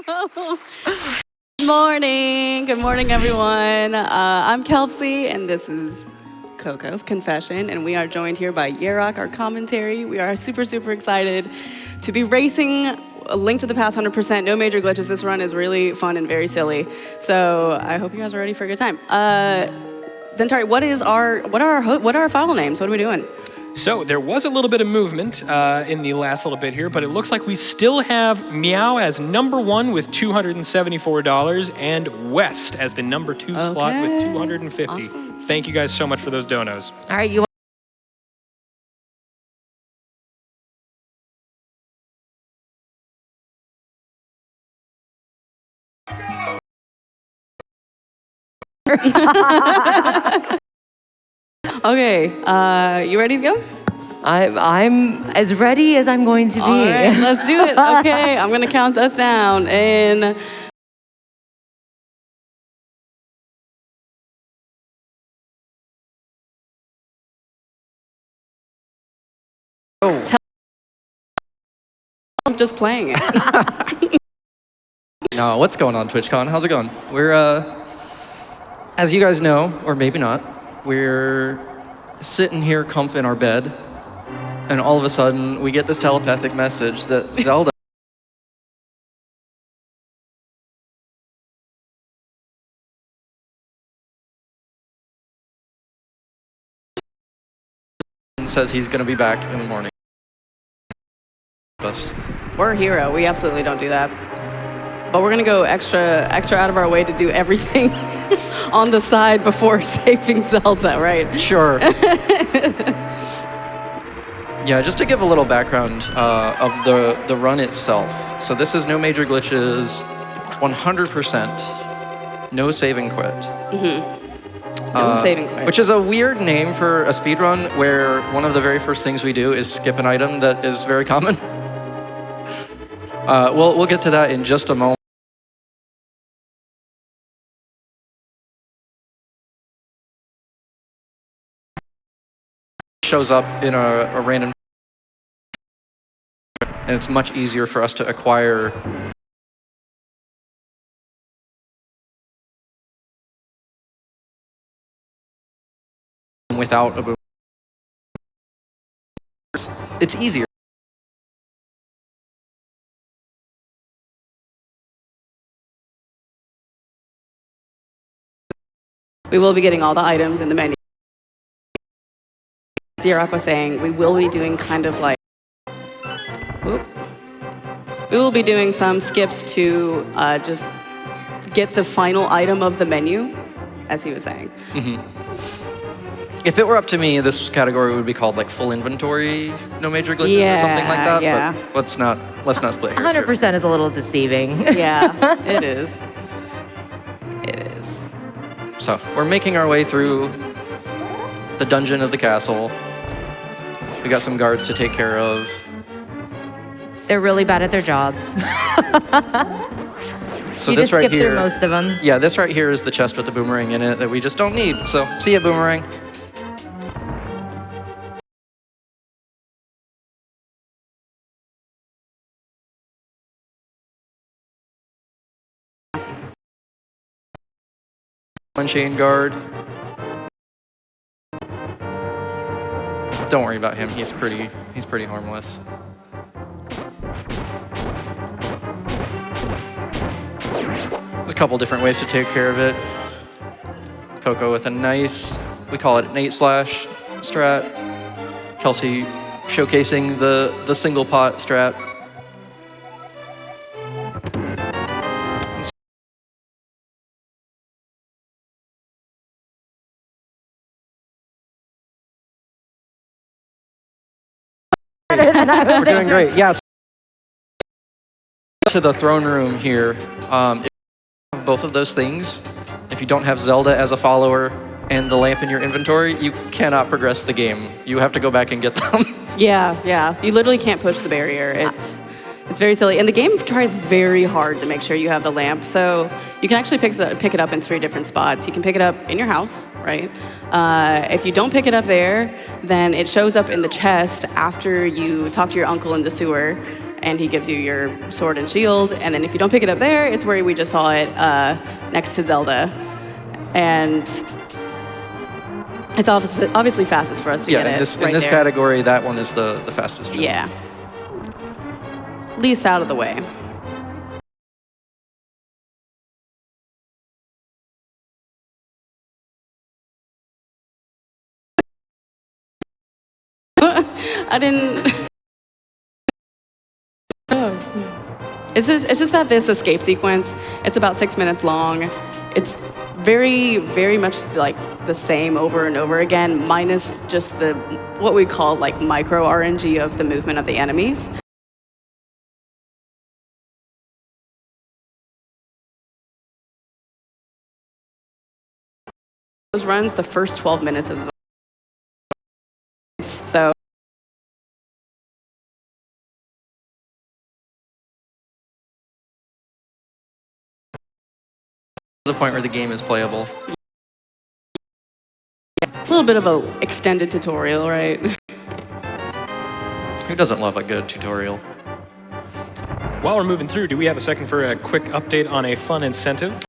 Good morning. Good morning, everyone. I'm Kelpsey, and this is CocoConfession, and we are joined here by Yeroc, our commentary. We are super, super excited to be racing a Link to the Past 100%. No major glitches. This run is really fun and very silly. So I hope you guys are ready for a good time. Zentari, what are our file names? What are we doing? So there was a little bit of movement in the last little bit here, but it looks like we still have Meow as #1 with $274 and West as the #2 slot with $250. Awesome. Thank you guys so much for those donos. All right, you Okay, you ready to go? I'm as ready as I'm going to be. All right, let's do it. Okay, I'm gonna count us down in. I'm just playing it. No, what's going on, TwitchCon? How's it going? We're, as you guys know, or maybe not, we're sitting here comf in our bed, and all of a sudden we get this telepathic message that Zelda says he's going to be back in the morning. We're a hero. We absolutely don't do that. But we're gonna go extra out of our way to do everything on the side before saving Zelda, right? Sure. Yeah, just to give a little background of the run itself. So this is no major glitches, 100%, no saving quit. No saving quit. Which is a weird name for a speedrun where one of the very first things we do is skip an item that is very common. We'll get to that in just a moment. Shows up in a random, and it's much easier for us to acquire without a boom. It's easier. We will be getting all the items in the menu. Yeroc was saying we will be doing kind of like, we will be doing some skips to just get the final item of the menu, as he was saying. If it were up to me, this category would be called like full inventory, no major glitches or something like that. Yeah. But let's not split hairs 100% is a little deceiving. Yeah, it is. It is. So we're making our way through the dungeon of the castle. We got some guards to take care of. They're really bad at their jobs. So you this just right skip here, through most of them. yeah, this right here is the chest with the boomerang in it that we just don't need. So see ya, boomerang. Chain guard. Don't worry about him. He's pretty harmless. There's a couple different ways to take care of it. Coco with a nice, we call it an 8-slash strat. Kelsey showcasing the single pot strat. We're doing great. Yeah. To the throne room here. If you have both of those things, if you don't have Zelda as a follower and the lamp in your inventory, you cannot progress the game. You have to go back and get them. Yeah. You literally can't push the barrier. It's very silly. And the game tries very hard to make sure you have the lamp. So you can actually pick it up in 3 different spots. You can pick it up in your house, right? If you don't pick it up there, then it shows up in the chest after you talk to your uncle in the sewer. and he gives you your sword and shield. And then if you don't pick it up there, it's where we just saw it next to Zelda. And it's obviously fastest for us to get it. In this category, that one is the fastest. Choice. Yeah. Least out of the way. I didn't. It's just that this escape sequence, it's about 6 minutes long. It's very, very much like the same over and over again, minus just the what we call like micro RNG of the movement of the enemies. Those runs the first 12 minutes of the so. The point where the game is playable. A little bit of an extended tutorial, right? Who doesn't love a good tutorial? While we're moving through, do we have a second for a quick update on a fun incentive?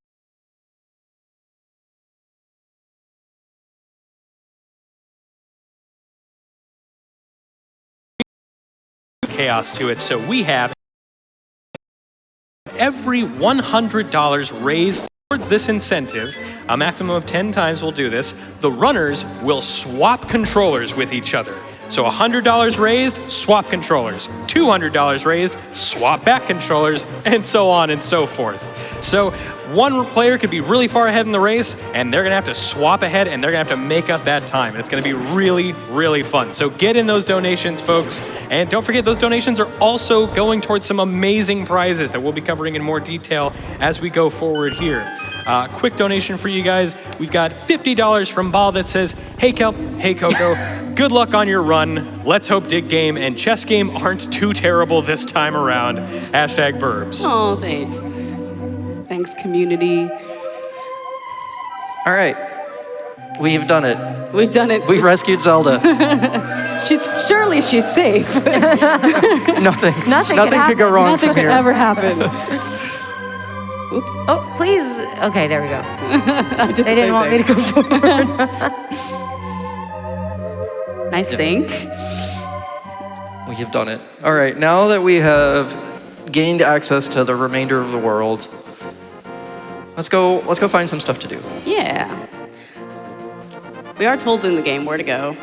Chaos to it, so we have every $100 raised towards this incentive, a maximum of 10 times we'll do this, the runners will swap controllers with each other. So $100 raised, swap controllers. $200 raised, swap back controllers, and so on and so forth. So one player could be really far ahead in the race, and they're gonna have to swap ahead, and they're gonna have to make up that time. And it's gonna be really, really fun. So get in those donations, folks. And don't forget, those donations are also going towards some amazing prizes that we'll be covering in more detail as we go forward here. Quick donation for you guys. We've got $50 from Ball that says, hey Kelp, hey Coco, good luck on your run. Let's hope Dig Game and Chess Game aren't too terrible this time around. Hashtag Burbs. Oh, thanks. Thanks, community. All right. We've done it. We've done it. We've rescued Zelda. Surely she's safe. Nothing could go wrong Nothing from could here. ever happen. Oops. Oh, please. Okay, there we go. They They didn't want me to go forward. Nice sync. We have done it. All right, now that we have gained access to the remainder of the world, let's go find some stuff to do. Yeah. We are told in the game where to go.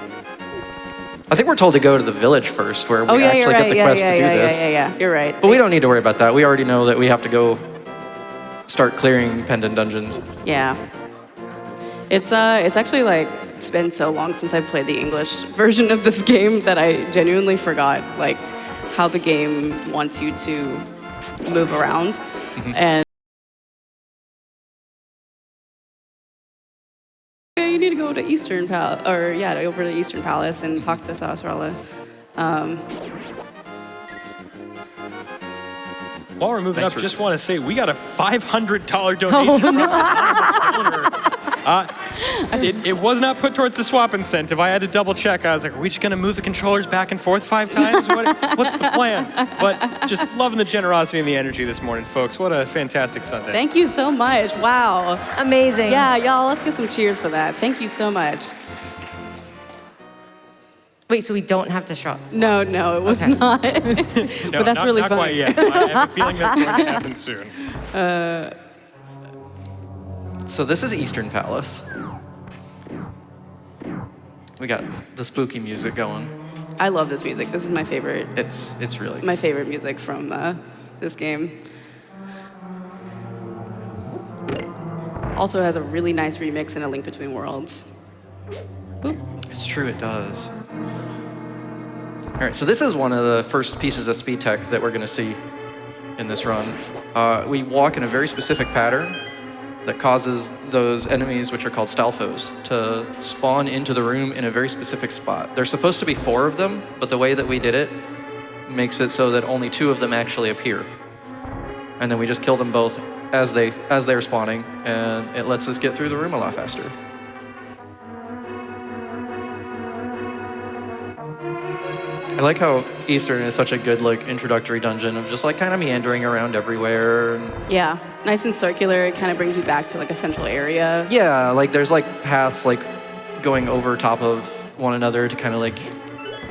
I think we're told to go to the village first, where we actually get the quest to do this. Yeah. You're right. But we don't need to worry about that. We already know that we have to go start clearing pendant dungeons. Yeah. It's actually like it's been so long since I've played the English version of this game that I genuinely forgot like how the game wants you to move around. And you need to go to Eastern Palace, or yeah, over to Eastern Palace and talk to Sasrala. While we're moving Thanks up, just want to say we got a $500 donation from the owner. It was not put towards the swap incentive. I had to double check. I was like, are we just going to move the controllers back and forth 5 times? What's the plan? But just loving the generosity and the energy this morning, folks. What a fantastic Sunday. Thank you so much. Wow. Amazing. Yeah, y'all, let's get some cheers for that. Thank you so much. Wait, so we don't have to swap? No, it was Okay. not. No, but that's really not fun. quite yet. I have a feeling that's going to happen soon. So this is Eastern Palace. We got the spooky music going. I love this music. This is my favorite. It's really My favorite music from this game. Also has a really nice remix and A Link Between Worlds. Oop. It's true, it does. All right, so this is one of the first pieces of speed tech that we're going to see in this run. We walk in a very specific pattern that causes those enemies, which are called Stalfos, to spawn into the room in a very specific spot. There's supposed to be 4 of them, but the way that we did it makes it so that only 2 of them actually appear. And then we just kill them both as they're spawning, and it lets us get through the room a lot faster. I like how Eastern is such a good like introductory dungeon of just like kind of meandering around everywhere. And Yeah, nice and circular. It kind of brings you back to like a central area. yeah, like there's like paths like going over top of one another to kind of like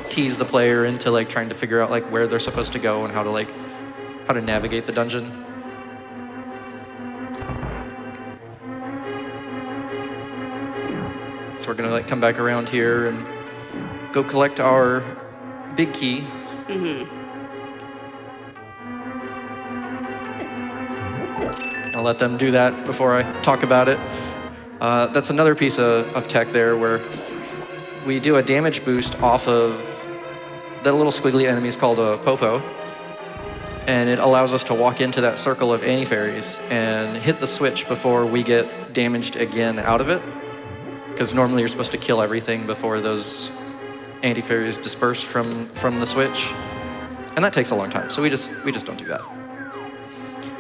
tease the player into like trying to figure out like where they're supposed to go and how to navigate the dungeon. So we're gonna like come back around here and go collect our big key. I'll let them do that before I talk about it. That's another piece of tech there where we do a damage boost off of that little squiggly enemy is called a Popo. And it allows us to walk into that circle of anti-fairies and hit the switch before we get damaged again out of it. Because normally you're supposed to kill everything before those anti-fairies disperse from the switch. And that takes a long time, so we just don't do that.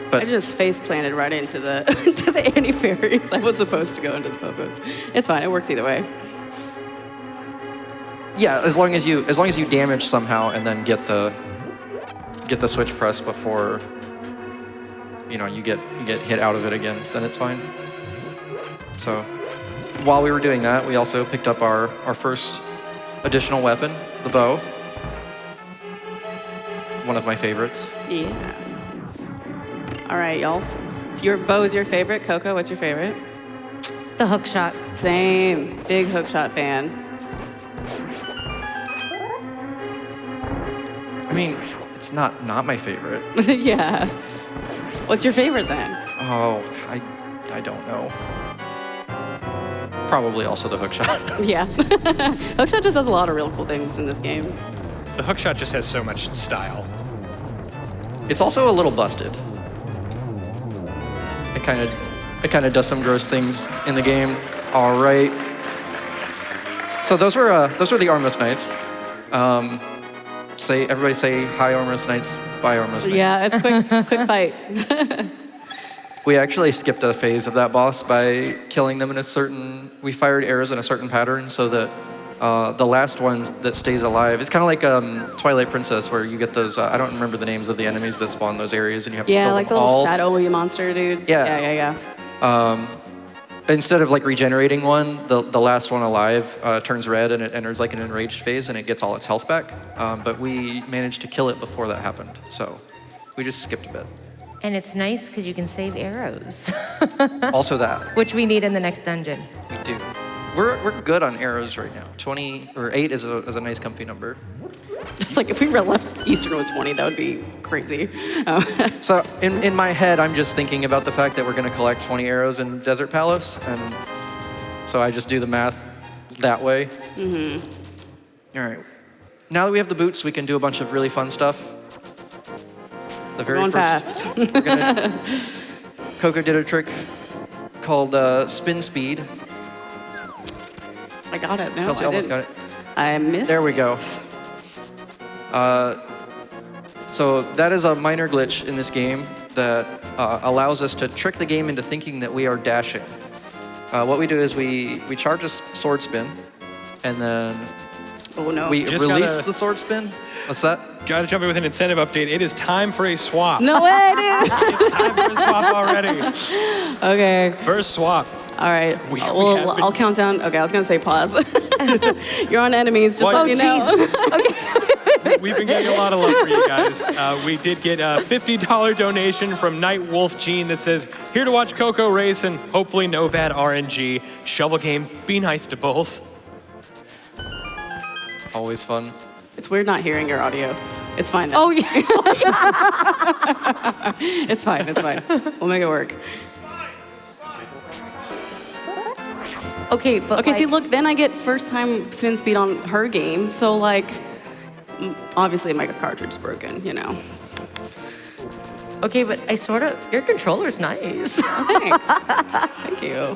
But I just face planted right into the to the anti-fairies. I was supposed to go into the popos. It's fine. It works either way. yeah, as long as you damage somehow and then get the switch pressed before you get hit out of it again, then it's fine. So while we were doing that, we also picked up our first additional weapon, the bow. One of my favorites. Yeah. All right, y'all. If your bow is your favorite, Coco, what's your favorite? The hook shot. Same. Big hookshot fan. I mean, it's not my favorite. Yeah. What's your favorite then? Oh, I don't know. Probably also the hookshot. Yeah. Hookshot just does a lot of real cool things in this game. The hookshot just has so much style. It's also a little busted. It kind of does some gross things in the game. All right. So those were the Armos Knights. Everybody say hi Armos Knights, bye Armos Knights. Yeah, it's quick fight. We actually skipped a phase of that boss by killing them in a certain. We fired arrows in a certain pattern so that the last one that stays alive. It's kind of like Twilight Princess, where you get those. I don't remember the names of the enemies that spawn those areas, and you have to kill like them the little all. shadowy monster dudes. Yeah. Yeah. Instead of like regenerating one, the last one alive turns red and it enters like an enraged phase and it gets all its health back. But we managed to kill it before that happened, so we just skipped a bit. And it's nice because you can save arrows, Also that. which we need in the next dungeon. We do. We're good on arrows right now. 20 or 8 is a nice comfy number. It's like if we left Eastern with 20, that would be crazy. So in my head, I'm just thinking about the fact that we're going to collect 20 arrows in Desert Palace, and so I just do the math that way. Mm-hmm. All right. Now that we have the boots, we can do a bunch of really fun stuff. The very Going first. fast. Coco did a trick called spin speed. I got it. No, Kelsey I almost didn't. got it. I missed There we it. go. So that is a minor glitch in this game that allows us to trick the game into thinking that we are dashing. What we do is we charge a sword spin, and then Oh no. we Just release gotta- the sword spin. What's that? Gotta jump in with an incentive update. It is time for a swap. No way, dude. It's time for a swap already. Okay. First swap. All right. We Well, have been- I'll count down. Okay, I was gonna say pause. You're on enemies. Just Well, let you know. We've been getting a lot of love for you guys. We did get a $50 donation from Night Wolf Gene that says, here to watch Coco race and hopefully no bad RNG. Shovel game, be nice to both. Always fun. It's weird not hearing your audio. It's fine. Though. Oh yeah. It's fine. It's fine. We'll make it work. Okay, but Okay, see, like, look, then I get first time spin speed on her game. So, like, obviously my cartridge is broken, you know. Okay, but your controller's nice. Thanks. Thank you.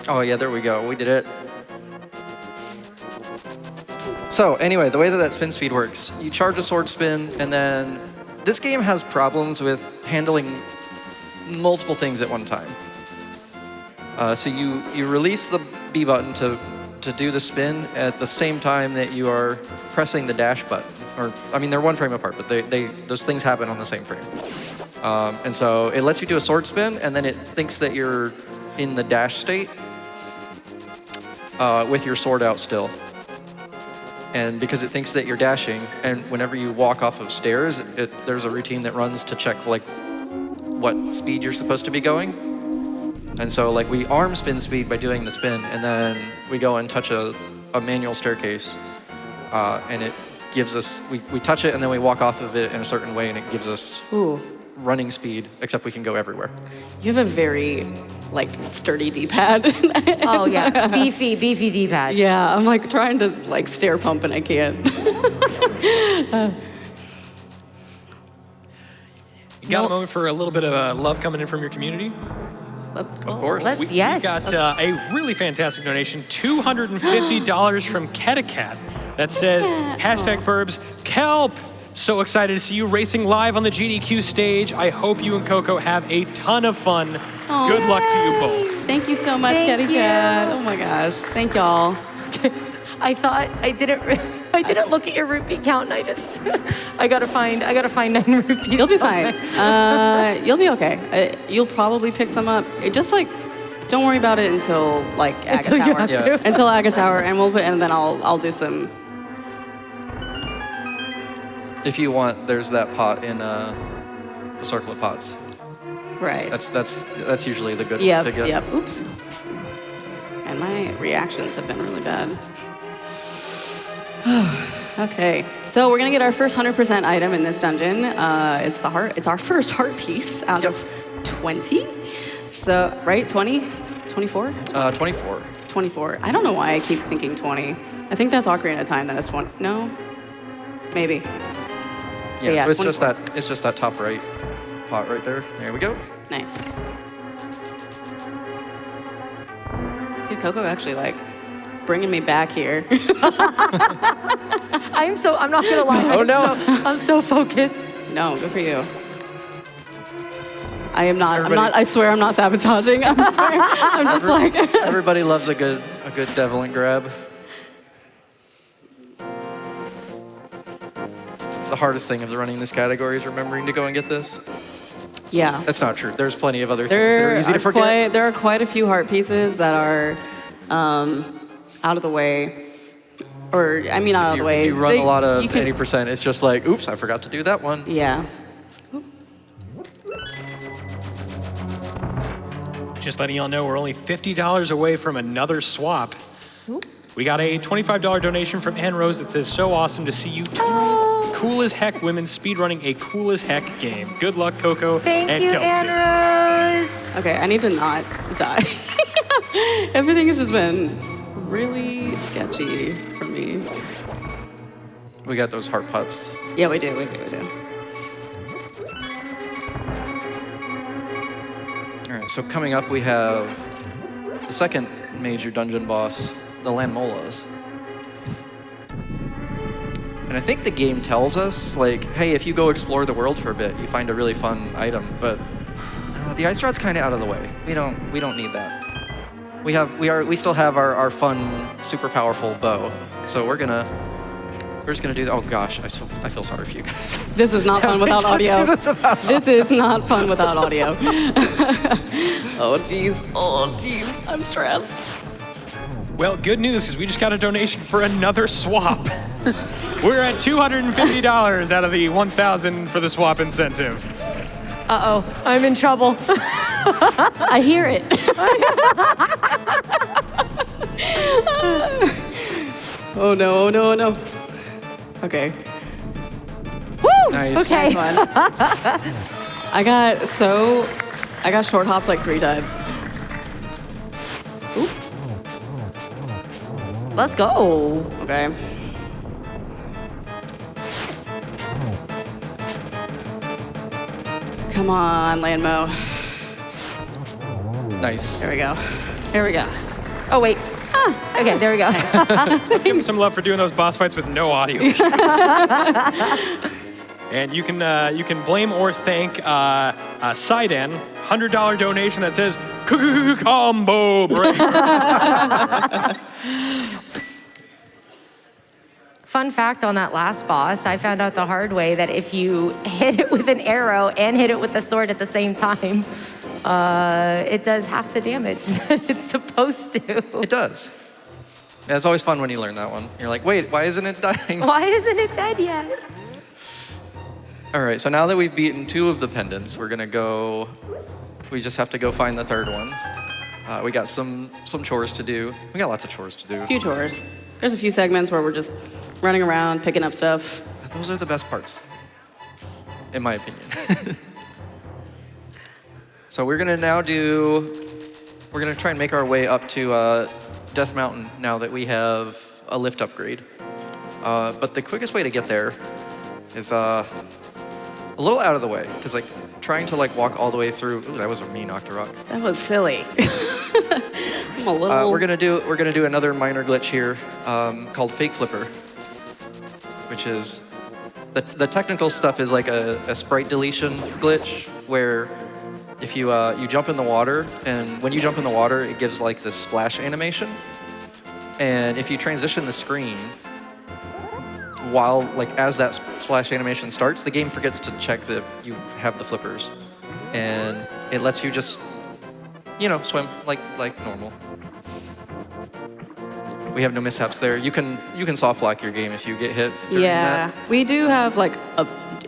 Oh yeah, there we go. We did it. So anyway, the way that spin speed works, you charge a sword spin, and then this game has problems with handling multiple things at one time. So you release the B button to to do the spin at the same time that you are pressing the dash button. Or, I mean, they're one frame apart, but those things happen on the same frame. And so it lets you do a sword spin, and then it thinks that you're in the dash state with your sword out still. And because it thinks that you're dashing, and whenever you walk off of stairs, there's a routine that runs to check like what speed you're supposed to be going. And so like we arm spin speed by doing the spin, and then we go and touch a manual staircase, and it gives us, we touch it and then we walk off of it in a certain way, and it gives us running speed, except we can go everywhere. You have a very, like, sturdy D-pad. Oh yeah, beefy D-pad. Yeah, I'm like trying to like stair pump and I can't. You got a moment for a little bit of love coming in from your community? Let's go. Of course. Yes. We got a really fantastic donation, $250 from Ketacat that says, #Burbs, Kelp. So excited to see you racing live on the GDQ stage. I hope you and Coco have a ton of fun. Good luck to you both. Thank you so much, Thank Kitty Cat. Oh my gosh, thank y'all. I thought I didn't look at your rupee count, and I gotta find 9 rupees. You'll be fine. You'll be okay. You'll probably pick some up. Just like, don't worry about it until like Aga's Until you Hour. have to. Until Aga's Hour, and and then I'll do some. If you want, there's that pot in the circle of pots. Right. That's usually the good one to get. Yep. Oops. And my reactions have been really bad. Okay, so we're gonna get our first 100% item in this dungeon. It's the heart. It's our first heart piece out of 20. So, right, 20? 24? 24. 24. I don't know why I keep thinking 20. I think that's Ocarina of Time. That is 20. No? Maybe. Yeah, so it's 24. just that top right pot right there. There we go. Nice. Dude, Coco actually like bringing me back here. I'm not gonna lie. Oh, no. I'm so focused. No, good for you. I swear I'm not sabotaging. I'm sorry. I'm just like. Everybody loves a good devilant grab. The hardest thing of running this category is remembering to go and get this. Yeah. That's not true. There's plenty of other things that are easy to forget. There are quite a few heart pieces that are out of the way. Or, I mean, out of the way. If you run a lot of 80%, it's just like, oops, I forgot to do that one. Yeah. Just letting y'all know we're only $50 away from another swap. We got a $25 donation from Ann Rose that says, so awesome to see you cool as heck women speedrunning a cool as heck game. Good luck, Coco Thank and you, Kelsey. Ann Rose. Okay, I need to not die. Everything has just been really sketchy for me. We got those heart pots. Yeah, we do. All right, so coming up we have the second major dungeon boss, the Landmolas. And I think the game tells us, like, hey, if you go explore the world for a bit, you find a really fun item, but the ice rod's kind of out of the way. We don't need that. We still have our fun, super powerful bow. So we're just gonna do that. Oh gosh, I feel sorry for you guys. This is not fun without audio. This is not fun without audio. Oh jeez, I'm stressed. Well, good news is we just got a donation for another swap. We're at $250 out of the $1,000 for the swap incentive. Uh-oh, I'm in trouble. I hear it. Oh no. Okay. Woo! Nice. Okay. I got short hopped like 3 times. Oop. Let's go. Okay. Come on, Landmo. Nice. There we go. Oh, wait. Okay, there we go. Let's give him some love for doing those boss fights with no audio. And you can blame or thank Sidan, $100 donation that says combo breaker. Fun fact on that last boss, I found out the hard way that if you hit it with an arrow and hit it with a sword at the same time, it does half the damage that it's supposed to. It does. Yeah, it's always fun when you learn that one. You're like, wait, why isn't it dying? Why isn't it dead yet? All right, so now that we've beaten 2 of the pendants, we're gonna go, we just have to go find the 3rd one. We got some chores to do. We got lots of chores to do. A few chores. There's a few segments where we're just running around, picking up stuff. Those are the best parts, in my opinion. So we're gonna now we're gonna try and make our way up to Death Mountain now that we have a lift upgrade. But the quickest way to get there is a little out of the way, because like trying to like walk all the way through. Ooh, that was a mean Octorok. That was silly. I'm a little. We're gonna do another minor glitch here called Fake Flipper, which is the technical stuff is like a sprite deletion glitch where if you jump in the water, and when you jump in the water, it gives like this splash animation, and if you transition the screen while like as that splash animation starts, the game forgets to check that you have the flippers, and it lets you just swim like normal. We have no mishaps there. You can soft lock your game if you get hit. Yeah, that. we do have like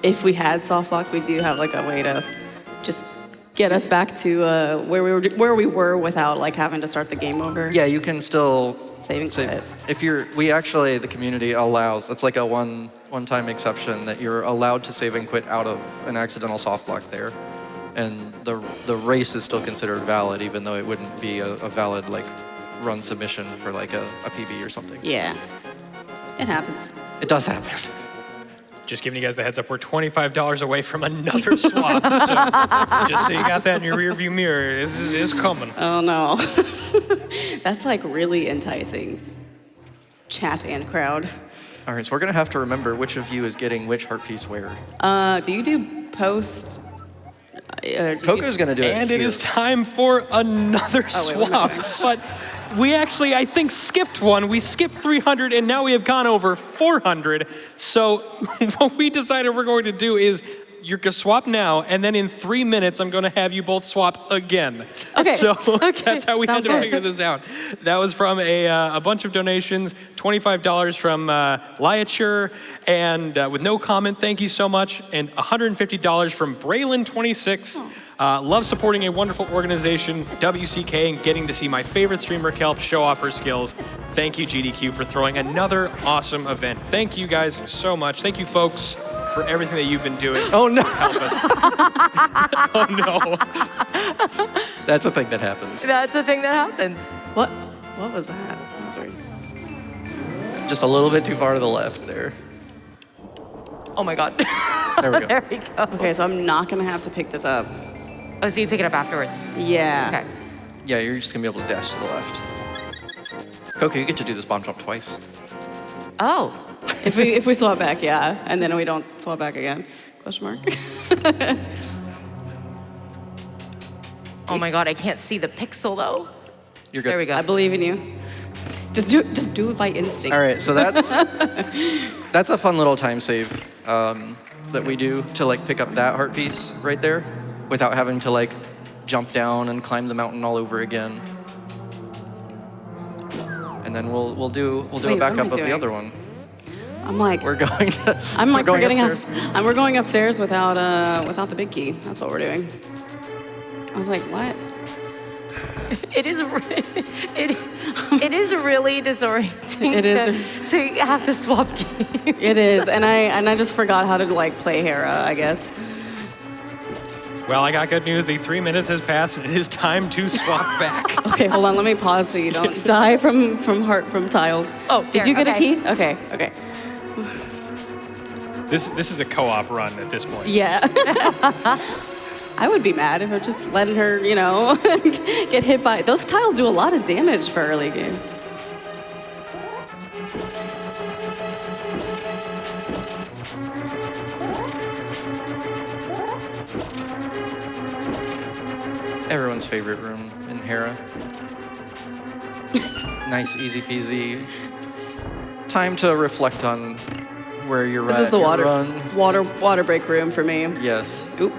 if we had soft lock, we do have like a way to just get us back to where we were without like having to start the game over. Yeah, you can still Saving quit. If the community allows, it's like a one-time exception that you're allowed to save and quit out of an accidental soft lock there. And the race is still considered valid, even though it wouldn't be a valid like run submission for like a PB or something. Yeah, it happens. It does happen. Just giving you guys the heads up, we're $25 away from another swap. So just so you got that in your rearview mirror, this is coming. Oh no, that's like really enticing. Chat and crowd. All right, so we're gonna have to remember which of you is getting which heart piece where. Do you do post? Coco's gonna do it. And here. it is time for another Oh, wait, what am I swap. But we actually, I think, skipped one. We skipped 300, and now we have gone over 400. So what we decided we're going to do is you're going to swap now, and then in 3 minutes, I'm going to have you both swap again. Okay. So Okay. that's how we had Sounds to good. figure this out. That was from a bunch of donations, $25 from Liature, and with no comment, thank you so much, and $150 from Braylon26. Love supporting a wonderful organization, WCK, and getting to see my favorite streamer, Kelp, show off her skills. Thank you, GDQ, for throwing another awesome event. Thank you guys so much. Thank you, folks, for everything that you've been doing. Oh no! Help us. Oh no! That's a thing that happens. That's a thing that happens. What was that? I'm sorry. Just a little bit too far to the left there. Oh my God. There we go. There we go. Okay, so I'm not gonna have to pick this up. Oh, so you pick it up afterwards? Yeah. Okay. Yeah, you're just gonna be able to dash to the left. Coco, you get to do this bomb jump twice. Oh. If we swap back, yeah, and then we don't swap back again. Question mark. Oh my God, I can't see the pixel though. You're good. There we go. I believe in you. Just do it by instinct. All right, so that's a fun little time save that we do to like pick up that heart piece right there, without having to like jump down and climb the mountain all over again. And then we'll do Wait, a what am I backup of the doing? other one. I'm like, We're going to. I'm like we're going forgetting upstairs. and we're going upstairs without the big key. That's what we're doing. I was like, what? It is really disorienting It is. to have to swap games. It is, and I just forgot how to like play Hera, I guess. Well, I got good news. The 3 minutes has passed, and it is time to swap back. Okay, hold on. Let me pause so you don't die from tiles. Oh, did there, you get okay. a key? Okay. This is a co-op run at this point. Yeah. I would be mad if I just letting her, get hit by. Those tiles do a lot of damage for early game. Everyone's favorite room in Hera. Nice, easy peasy. time to reflect on where you're at. This is the your run. water break room for me. Yes. Oop.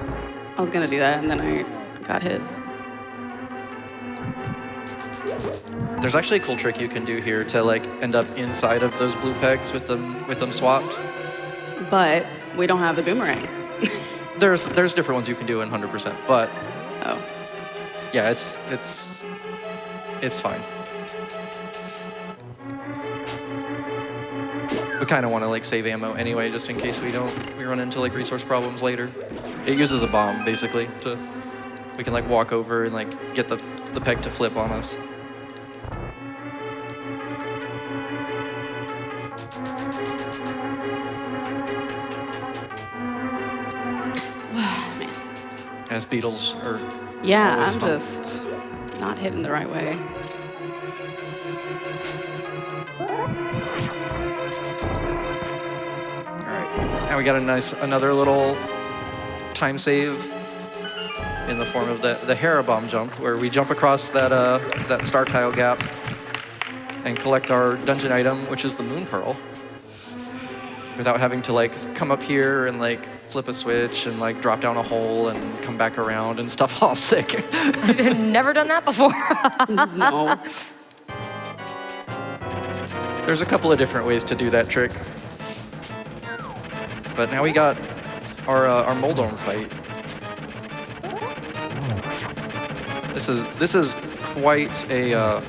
I was gonna do that and then I got hit. There's actually a cool trick you can do here to like end up inside of those blue pegs with them swapped. But we don't have the boomerang. There's different ones you can do in 100%, but Oh. yeah, it's fine. We kind of want to like save ammo anyway, just in case we run into like resource problems later. It uses a bomb basically we can like walk over and like get the peg to flip on us. Man. As beetles are Yeah, always I'm fun. just not hitting the right way. Now we got another little time save in the form of the Hera bomb jump, where we jump across that star tile gap and collect our dungeon item, which is the moon pearl, without having to like come up here and like flip a switch and like drop down a hole and come back around and stuff all sick. I've never done that before. No. There's a couple of different ways to do that trick. But now we got our Moldorm fight. This is quite a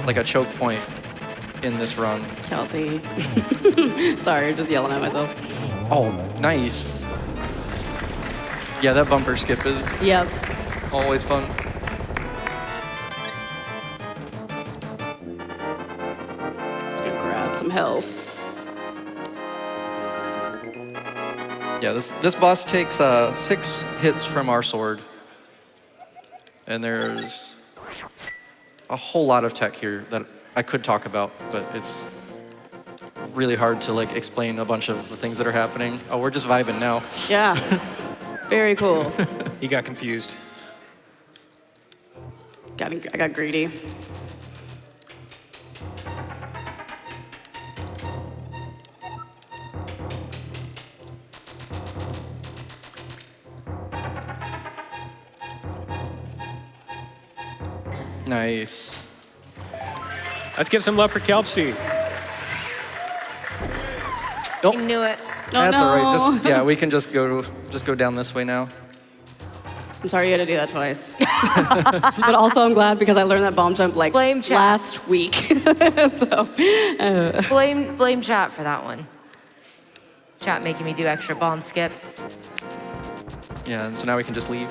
like a choke point in this run. Kelsey. Sorry, just yelling at myself. Oh, nice. Yeah, that bumper skip is Yep. always fun. Just gonna grab some health. Yeah, this boss takes 6 hits from our sword. And there's a whole lot of tech here that I could talk about, but it's really hard to like explain a bunch of the things that are happening. Oh, we're just vibing now. Yeah. Very cool. He got confused. I got greedy. Nice. Let's give some love for kelpsey. Oh, I knew it. Oh, that's no. all right. Yeah, we can just go down this way now. I'm sorry you had to do that twice. But also I'm glad because I learned that bomb jump like Blame chat. last week. So, Blame chat for that one. Chat making me do extra bomb skips. Yeah, and so now we can just leave.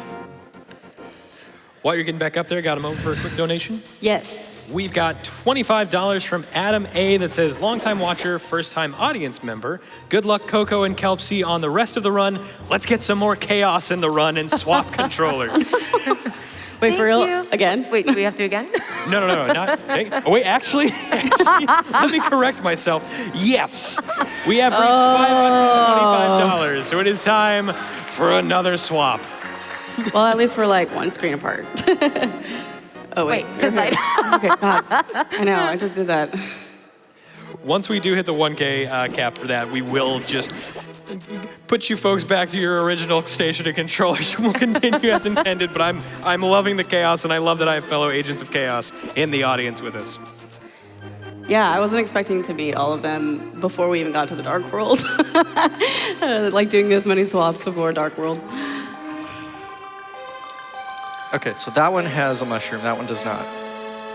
While you're getting back up there, got a moment for a quick donation? yes. We've got $25 from Adam A. that says, longtime watcher, first-time audience member. Good luck, Coco and Kelpsey, on the rest of the run. Let's get some more chaos in the run and swap controllers. Wait, for real? you. Again? Wait, do we have to again? No, not. Hey, oh, wait, actually, let me correct myself. Yes, we have reached $525, so it is time for another swap. Well, at least we're like one screen apart. Oh, wait. Wait, because okay, God. I know, I just did that. Once we do hit the 1K cap for that, we will just put you folks back to your original station of controllers. We'll continue as intended, but I'm loving the chaos, and I love that I have fellow agents of chaos in the audience with us. Yeah, I wasn't expecting to meet all of them before we even got to the Dark World. Like doing this many swaps before Dark World. Okay, so that one has a mushroom. That one does not.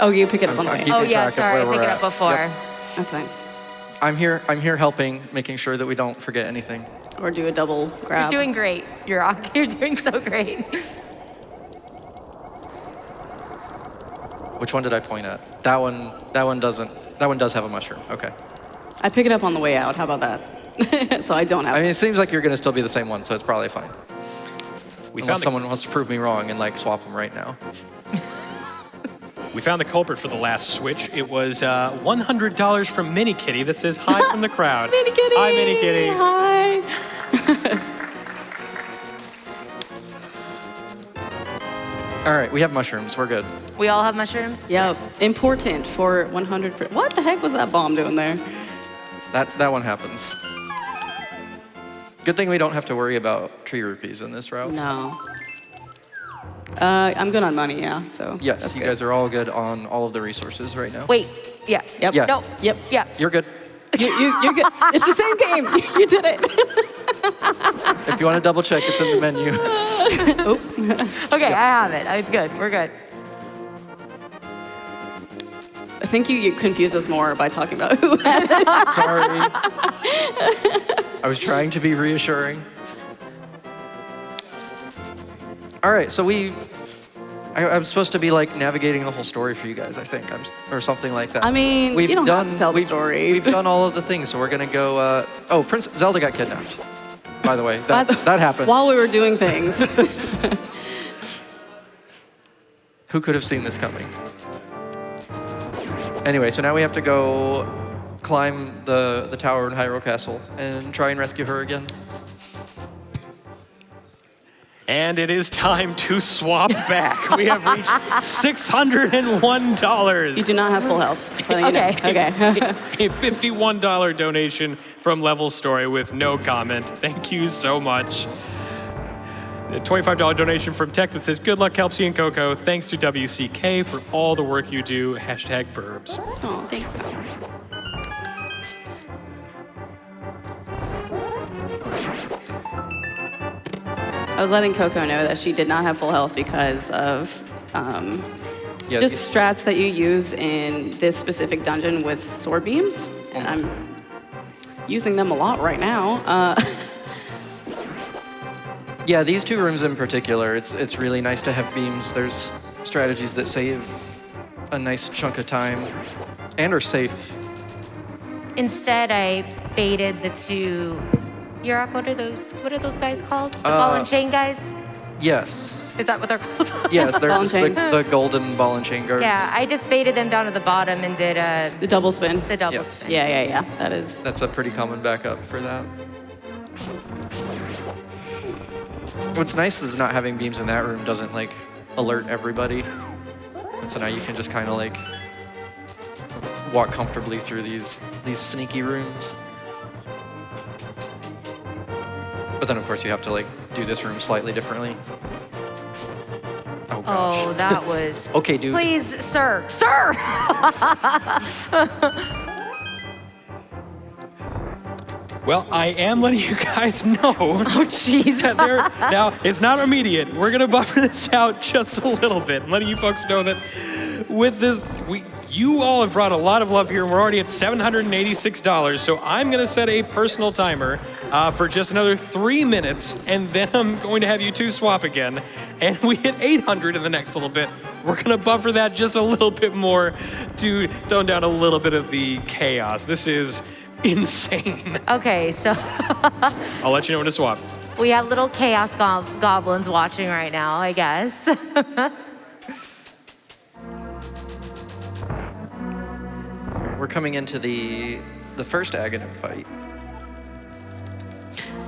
Oh, you pick it up on the I'm way. keeping Oh yeah, track of sorry, I where picked we're it at. up before. Yep. That's fine. I'm here helping, making sure that we don't forget anything. Or do a double grab. You're doing great, Yeroc. You're doing so great. Which one did I point at? That one doesn't. That one does have a mushroom. Okay. I pick it up on the way out. How about that? So I don't have I mean, it seems like you're gonna still be the same one, so it's probably fine. We Unless found, someone wants to prove me wrong and like swap them right now. we found the culprit for the last switch. It was $100 from Mini Kitty that says hi from the crowd. Mini Kitty! Hi, Mini Kitty. Hi! All right, we have mushrooms. We're good. We all have mushrooms? Yep. Important for 100%. What the heck was that bomb doing there? That one happens. Good thing we don't have to worry about tree rupees in this route. No. I'm good on money, yeah. So Yes, that's you good. guys are all good on all of the resources right now. Wait, yeah. Yep. Yeah. No. Yep. Yeah. You're good. You're good. It's the same game. You did it. If you want to double check, it's in the menu. Okay, I have it. It's good. We're good. I think you confuse us more by talking about who had it. Sorry. I was trying to be reassuring. All right, so I'm supposed to be like navigating the whole story for you guys, I think, or something like that. I mean, you don't have to tell the story. We've done all of the things, so we're gonna go. Oh, Prince Zelda got kidnapped. By the way, that happened. While we were doing things. Who could have seen this coming? Anyway, so now we have to go climb the tower in Hyrule Castle and try and rescue her again. And it is time to swap back. We have reached $601. You do not have full health. Just letting you know. Okay. Okay. A $51 donation from Level Story with no comment. Thank you so much. A $25 donation from Tech that says, good luck, Kelpsey and Coco. Thanks to WCK for all the work you do. Hashtag Burbs. Oh, thanks. I was letting Coco know that she did not have full health because of Yeah, just strats that you use in this specific dungeon with sword beams. And I'm using them a lot right now. Yeah, these two rooms in particular, it's really nice to have beams. There's strategies that save a nice chunk of time and are safe. Instead, I baited the two. Yeroc, what are those guys called? The ball and chain guys? Yes. Is that what they're called? Yes, they're Ball and just chains. the golden ball and chain guards. Yeah, I just baited them down to the bottom and did The double spin. the double Yes. spin. Yeah. That is. That's a pretty common backup for that. What's nice is not having beams in that room doesn't like alert everybody. And so now you can just kind of like walk comfortably through these sneaky rooms. But then of course you have to like do this room slightly differently. Oh gosh. Oh, that was. Okay, dude. Please, sir. Sir! Well, I am letting you guys know. Oh, jeez. that now, it's not immediate. We're going to buffer this out just a little bit. I'm letting you folks know that with this, you all have brought a lot of love here, and we're already at $786. So I'm going to set a personal timer for just another 3 minutes, and then I'm going to have you two swap again. And we hit 800 in the next little bit. We're going to buffer that just a little bit more to tone down a little bit of the chaos. This is insane. Okay, so I'll let you know when to swap. we have little chaos goblins watching right now, I guess. We're coming into the first Aghanim fight.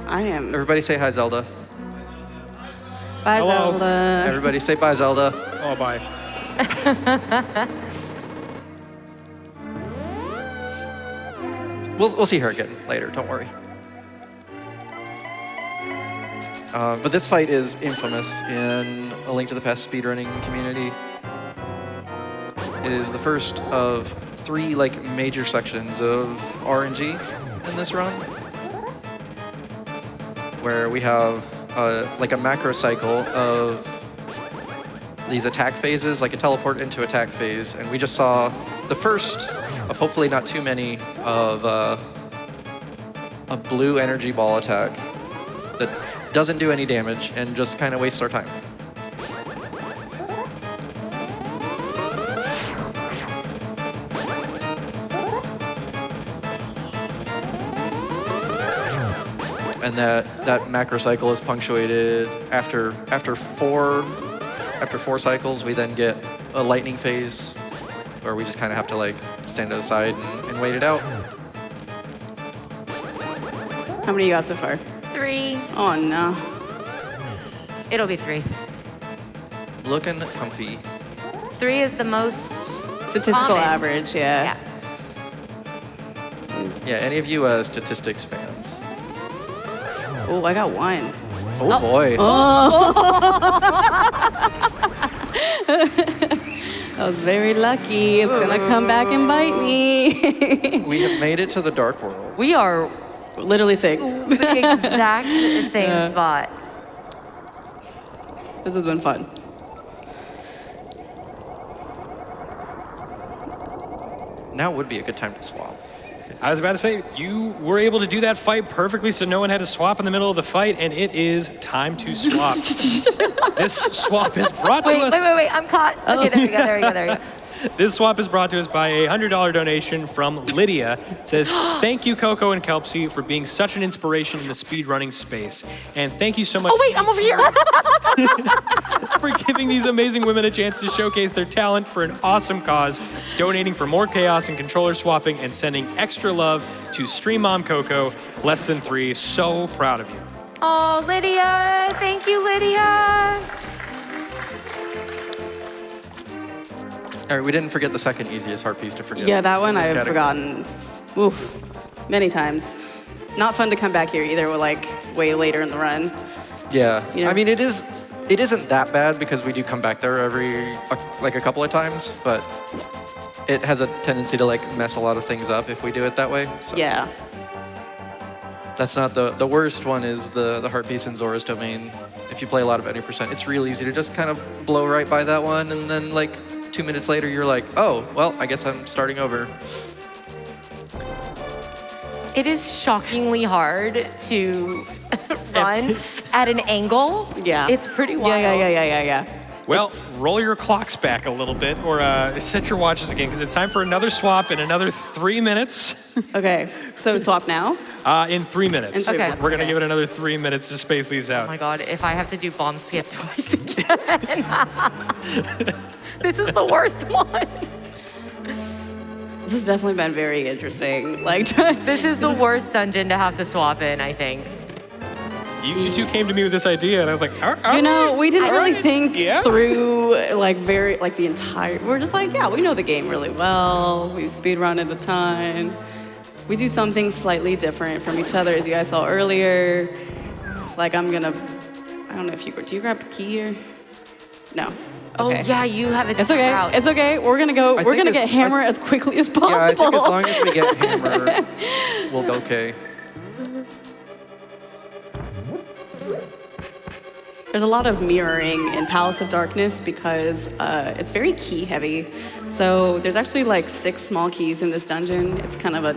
I am. Everybody say hi, Zelda. Bye, Hello. Zelda. Everybody say bye, Zelda. Oh, bye. We'll see her again later, don't worry. But this fight is infamous in A Link to the Past speedrunning community. It is the first of 3 like major sections of RNG in this run, where we have like a macro cycle of these attack phases, like a teleport into attack phase, and we just saw the first of hopefully not too many of a blue energy ball attack that doesn't do any damage and just kind of wastes our time. And that macro cycle is punctuated after four cycles. We then get a lightning phase, where we just kind of have to like stand to the side and wait it out. How many you got so far? 3. Oh no. It'll be 3. Looking comfy. 3 is the most Statistical common. average, yeah. Yeah, any of you statistics fans? Oh, I got 1. Oh, boy. I was very lucky. It's gonna come back and bite me. We have made it to the dark world. We are Literally 6. the exact same spot. This has been fun. Now would be a good time to swap. I was about to say, you were able to do that fight perfectly, so no one had to swap in the middle of the fight, and it is time to swap. This swap is brought to us. Wait, I'm caught. Okay, there we go. This swap is brought to us by a $100 donation from Lydia. It says, thank you, Coco and Kelpsey, for being such an inspiration in the speedrunning space. And thank you so much Oh, wait, I'm over here. for giving these amazing women a chance to showcase their talent for an awesome cause, donating for more chaos and controller swapping, and sending extra love to Stream Mom Coco, less than 3. So proud of you. Oh, Lydia. Thank you, Lydia. All right, we didn't forget the second easiest heart piece to forget. Yeah, that one in this I've category. forgotten. Oof, many times. Not fun to come back here either. We're like way later in the run. Yeah, You know? I mean, it isn't that bad because we do come back there like a couple of times, but it has a tendency to like mess a lot of things up if we do it that way. So Yeah. that's not the worst one. Is the heart piece in Zora's Domain. If you play a lot of 80%, it's real easy to just kind of blow right by that one, and then like 2 minutes later, you're like, oh, well, I guess I'm starting over. It is shockingly hard to run at an angle. Yeah. It's pretty wild. Yeah. Well, roll your clocks back a little bit, or set your watches again, because it's time for another swap in another 3 minutes. Okay, so swap now? In 3 minutes. In 3 Okay. minutes, We're going to okay. give it another 3 minutes to space these Oh out. my God, if I have to do bomb skip twice again. This is the worst one. This has definitely been very interesting. Like, This is the worst dungeon to have to swap in, I think. You two came to me with this idea, and I was like, all right. you know, we didn't really right, think yeah. through the entire. We're just like, yeah, we know the game really well. We speedrun it a ton. We do some things slightly different from each other, as you guys saw earlier. Like, I don't know if do you grab a key here? No. Oh Okay. yeah, you have a It's different okay. route. It's okay. We're gonna go. I We're think gonna get hammer as quickly as possible. Yeah, I think as long as we get hammer, we'll be okay. There's a lot of mirroring in Palace of Darkness because it's very key heavy. So there's actually like 6 small keys in this dungeon. It's kind of a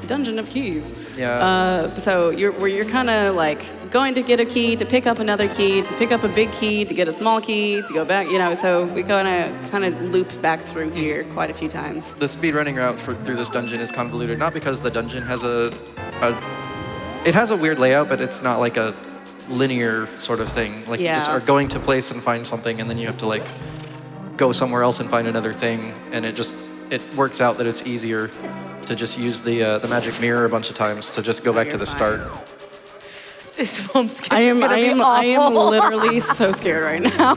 dungeon of keys. Yeah. So you're kind of like going to get a key, to pick up another key, to pick up a big key, to get a small key, to go back. So we kind of loop back through here quite a few times. The speedrunning route through this dungeon is convoluted, not because the dungeon has it has a weird layout, but it's not like a linear sort of thing. Like you just Yeah. are going to place and find something, and then you have to like go somewhere else and find another thing, and it works out that it's easier to just use the magic mirror a bunch of times to just go back to you're the fine. start. This bomb skip I am is gonna be I am awful. literally so scared right now.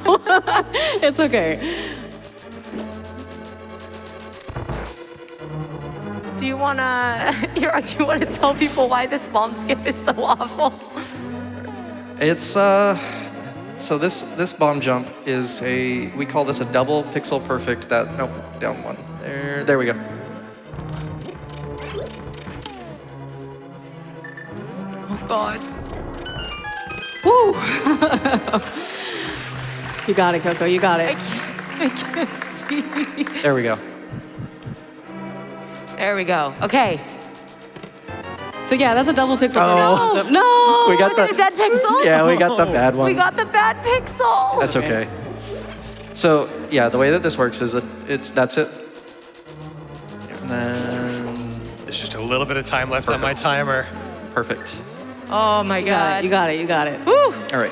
It's okay. Do you wanna tell people why this bomb skip is so awful? It's so this bomb jump is we call this a double pixel perfect. Down one. There we go. Oh God. Woo! You got it, Coco. You got I it. can't see. There we go. There we go. Okay. So yeah, that's a double pixel. Oh. No! We got Was it a dead pixel? Yeah, we got the bad one. We got the bad pixel. That's okay. So yeah, the way that this works is that's it. And then There's just a little bit of time left on my timer. perfect. Oh my God. You got it. You got it. Woo. All right.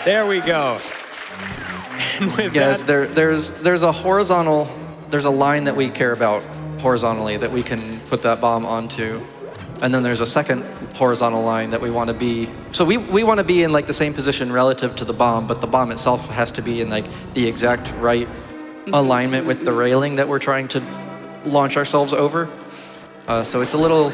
There we go. And with Yes, that, there's a line that we care about horizontally that we can put that bomb onto. And then there's a second horizontal line that we want to be. So we want to be in like the same position relative to the bomb, but the bomb itself has to be in like the exact right alignment with the railing that we're trying to launch ourselves over. So it's a little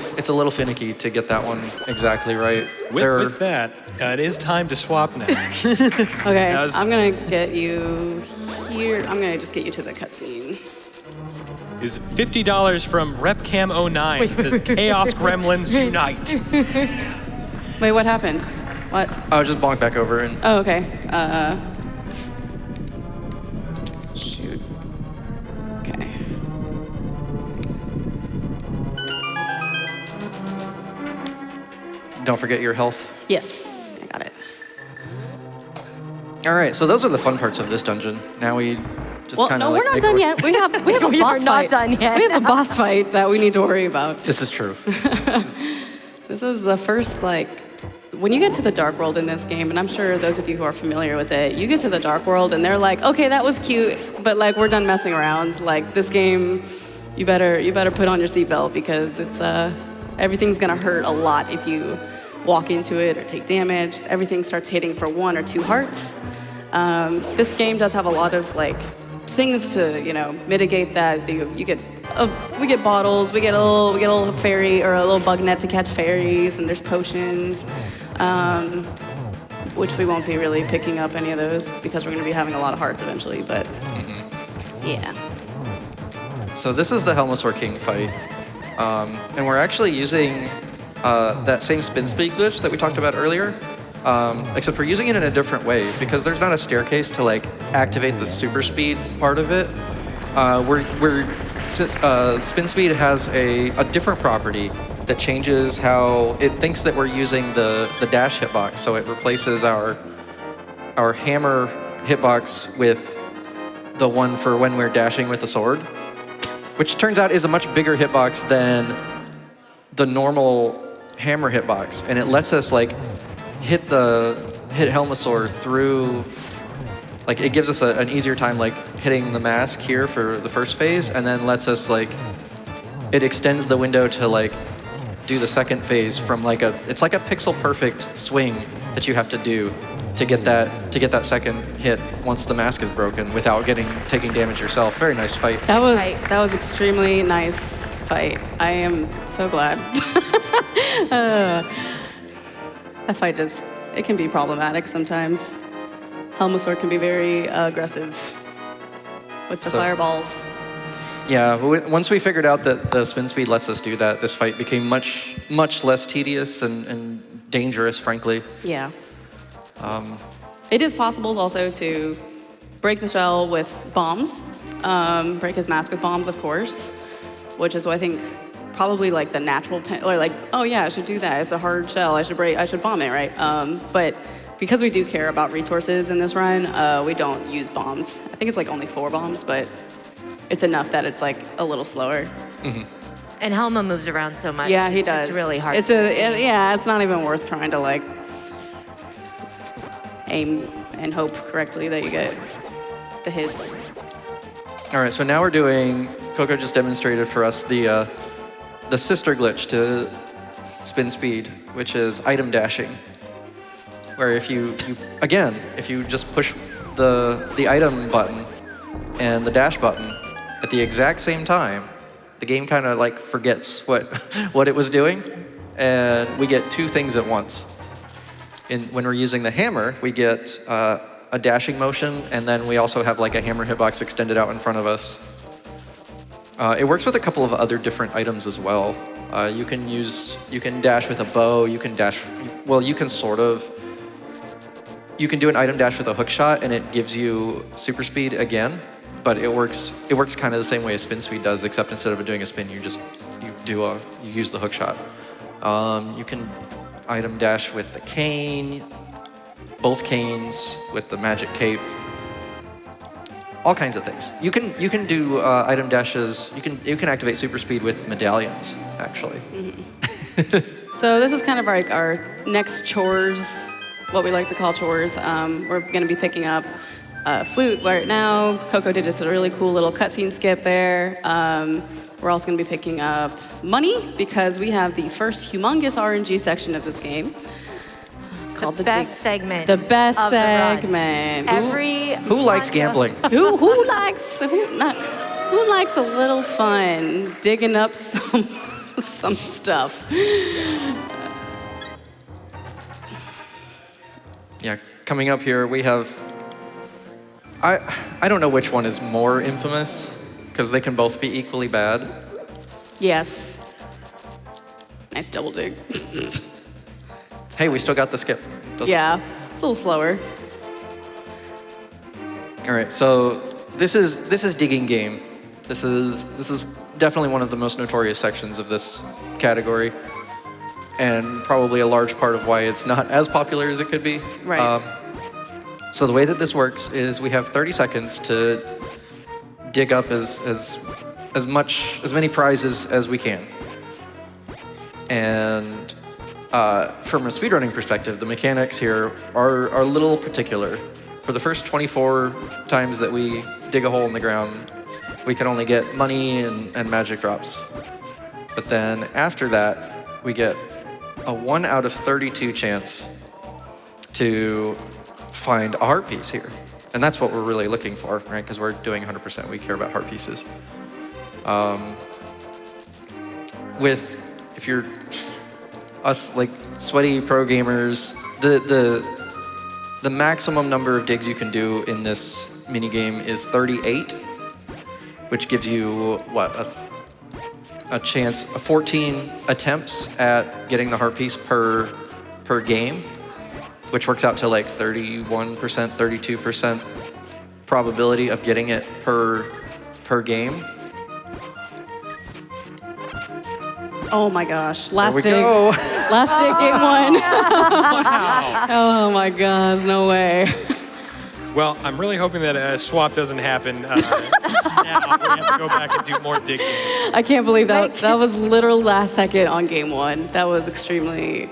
finicky to get that one exactly right. With that, it is time to swap now. Okay, I'm gonna get you here. I'm gonna just get you to the cutscene. Is $50 from RepCam09. It says Chaos Gremlins Unite. Wait, what happened? What? I'll just bonk back over and. Oh, okay. Shoot. Okay. Don't forget your health. Yes, I got it. All right, so those are the fun parts of this dungeon. Now we just Well, kind of no, we're not done yet. We have a We boss are not fight. done yet. We have a boss fight that we need to worry about. This is true. This is the first, like, when you get to the Dark World in this game, and I'm sure those of you who are familiar with it, you get to the Dark World and they're like, okay, that was cute, but like we're done messing around. Like this game, you better put on your seatbelt because it's everything's gonna hurt a lot if you walk into it or take damage. Everything starts hitting for 1 or 2 hearts. This game does have a lot of like things to mitigate that. We get bottles, we get a little fairy or a little bug net to catch fairies, and there's potions, which we won't be really picking up any of those because we're going to be having a lot of hearts eventually. But yeah. So this is the Helmosaur King fight, and we're actually using that same spin speed glitch that we talked about earlier. Except we're using it in a different way because there's not a staircase to like activate the super speed part of it. Spin speed has a different property that changes how it thinks that we're using the dash hitbox. So it replaces our hammer hitbox with the one for when we're dashing with the sword, which turns out is a much bigger hitbox than the normal hammer hitbox, and it lets us like hit Helmosaur through, like it gives us an easier time like hitting the mask here for the first phase, and then lets us like, it extends the window to like do the second phase from like it's like a pixel perfect swing that you have to do to get that second hit once the mask is broken without taking damage yourself. Very nice fight. That was extremely nice fight. I am so glad. That fight it can be problematic sometimes. Helmosaur can be very aggressive with the fireballs. Yeah, once we figured out that the spin speed lets us do that, this fight became much, much less tedious and dangerous, frankly. Yeah. It is possible also to break the shell with bombs, break his mask with bombs, of course, which is what I think probably like the natural, or like, oh yeah, I should do that. It's a hard shell. I should bomb it, right? But because we do care about resources in this run, we don't use bombs. I think it's like only 4 bombs, but it's enough that it's like a little slower. Mm-hmm. And Helma moves around so much. Yeah, he does. It's really hard. It's not even worth trying to like aim and hope correctly that you get the hits. All right, so now we're doing, Coco just demonstrated for us the sister glitch to spin speed, which is item dashing, where if you just push the item button and the dash button at the exact same time, the game kind of like forgets what it was doing, and we get 2 things at once. When we're using the hammer, we get a dashing motion, and then we also have like a hammer hitbox extended out in front of us. It works with a couple of other different items as well. You can dash with a bow. You can do an item dash with a hook shot, and it gives you super speed again. But it works kind of the same way as spin speed does, except instead of doing a spin, you use the hook shot. You can item dash with the cane, both canes with the magic cape. All kinds of things. You can do item dashes. You can activate super speed with medallions, actually. Mm-hmm. So this is kind of like our next chores, what we like to call chores. We're going to be picking up flute right now. Coco did just a really cool little cutscene skip there. We're also going to be picking up money because we have the first humongous RNG section of this game. Called The best segment. The best of the run. segment. Who likes gambling? Who likes a little fun digging up some stuff? Yeah, coming up here we have. I don't know which one is more infamous because they can both be equally bad. Yes. Nice double dig. Hey, we still got the skip. Yeah, it's a little slower. All right, so this is digging game. This is definitely one of the most notorious sections of this category, and probably a large part of why it's not as popular as it could be. Right. So the way that this works is we have 30 seconds to dig up as many prizes as we can. And from a speedrunning perspective, the mechanics here are a little particular. For the first 24 times that we dig a hole in the ground, we can only get money and magic drops. But then after that, we get a 1 out of 32 chance to find a heart piece here. And that's what we're really looking for, right? Because we're doing 100%, we care about heart pieces. If you're us like sweaty pro gamers, the maximum number of digs you can do in this mini game is 38, which gives you what, a chance, 14 attempts at getting the heart piece per game, which works out to like 31%, 32% probability of getting it per game. Oh my gosh, last There we dig. go. Last dig, game one. Wow. Oh my gosh, no way. Well, I'm really hoping that a swap doesn't happen now. We have to go back and do more digging. I can't believe that was literal last second on game one. That was extremely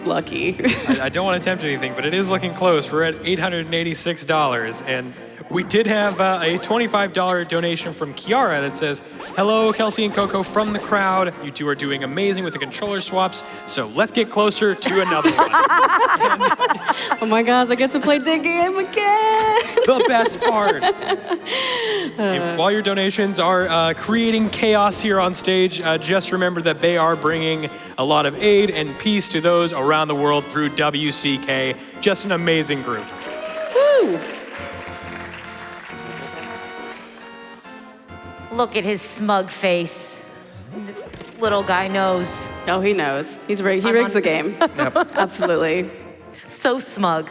lucky. I don't want to tempt anything, but it is looking close. We're at $886, and we did have a $25 donation from Kiara that says, "Hello, Kelsey and Coco from the crowd. You two are doing amazing with the controller swaps, so let's get closer to another one." Oh my gosh, I get to play dig game again. The best part. And while your donations are creating chaos here on stage, just remember that they are bringing a lot of aid and peace to those around the world through WCK. Just an amazing group. Woo! Look at his smug face. This little guy knows. Oh, he knows. He rigs the game. Yep. Absolutely. So smug.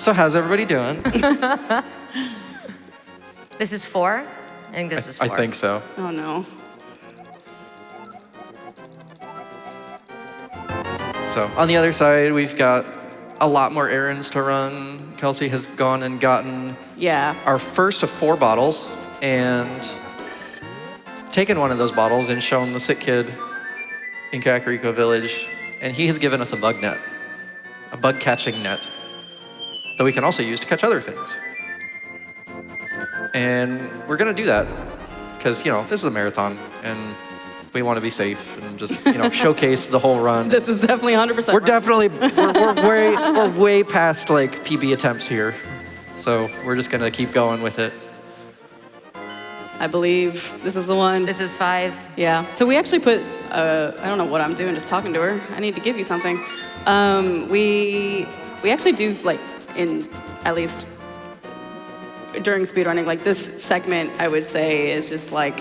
So how's everybody doing? This is 4? I think this is 4. I think so. Oh no. So on the other side, we've got a lot more errands to run. Kelsey has gone and gotten Yeah. our first of 4 bottles and taken one of those bottles and shown the sick kid in Kakariko Village, and he has given us a bug net, a bug catching net that we can also use to catch other things. And we're gonna do that because, this is a marathon and we want to be safe and just, showcase the whole run. This is definitely 100%. We're definitely, we're way past like PB attempts here. So we're just gonna keep going with it. I believe this is the one. This is 5. Yeah. So we actually put, I don't know what I'm doing, just talking to her. I need to give you something. We actually do, like, at least during speedrunning, like this segment, I would say is just like,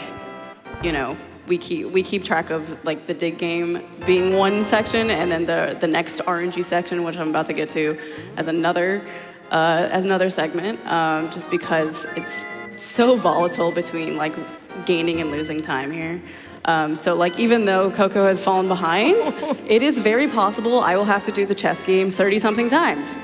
we keep track of like the dig game being one section, and then the next RNG section, which I'm about to get to, as another segment, just because it's so volatile between like gaining and losing time here. So like even though Coco has fallen behind, it is very possible I will have to do the chess game 30-something times.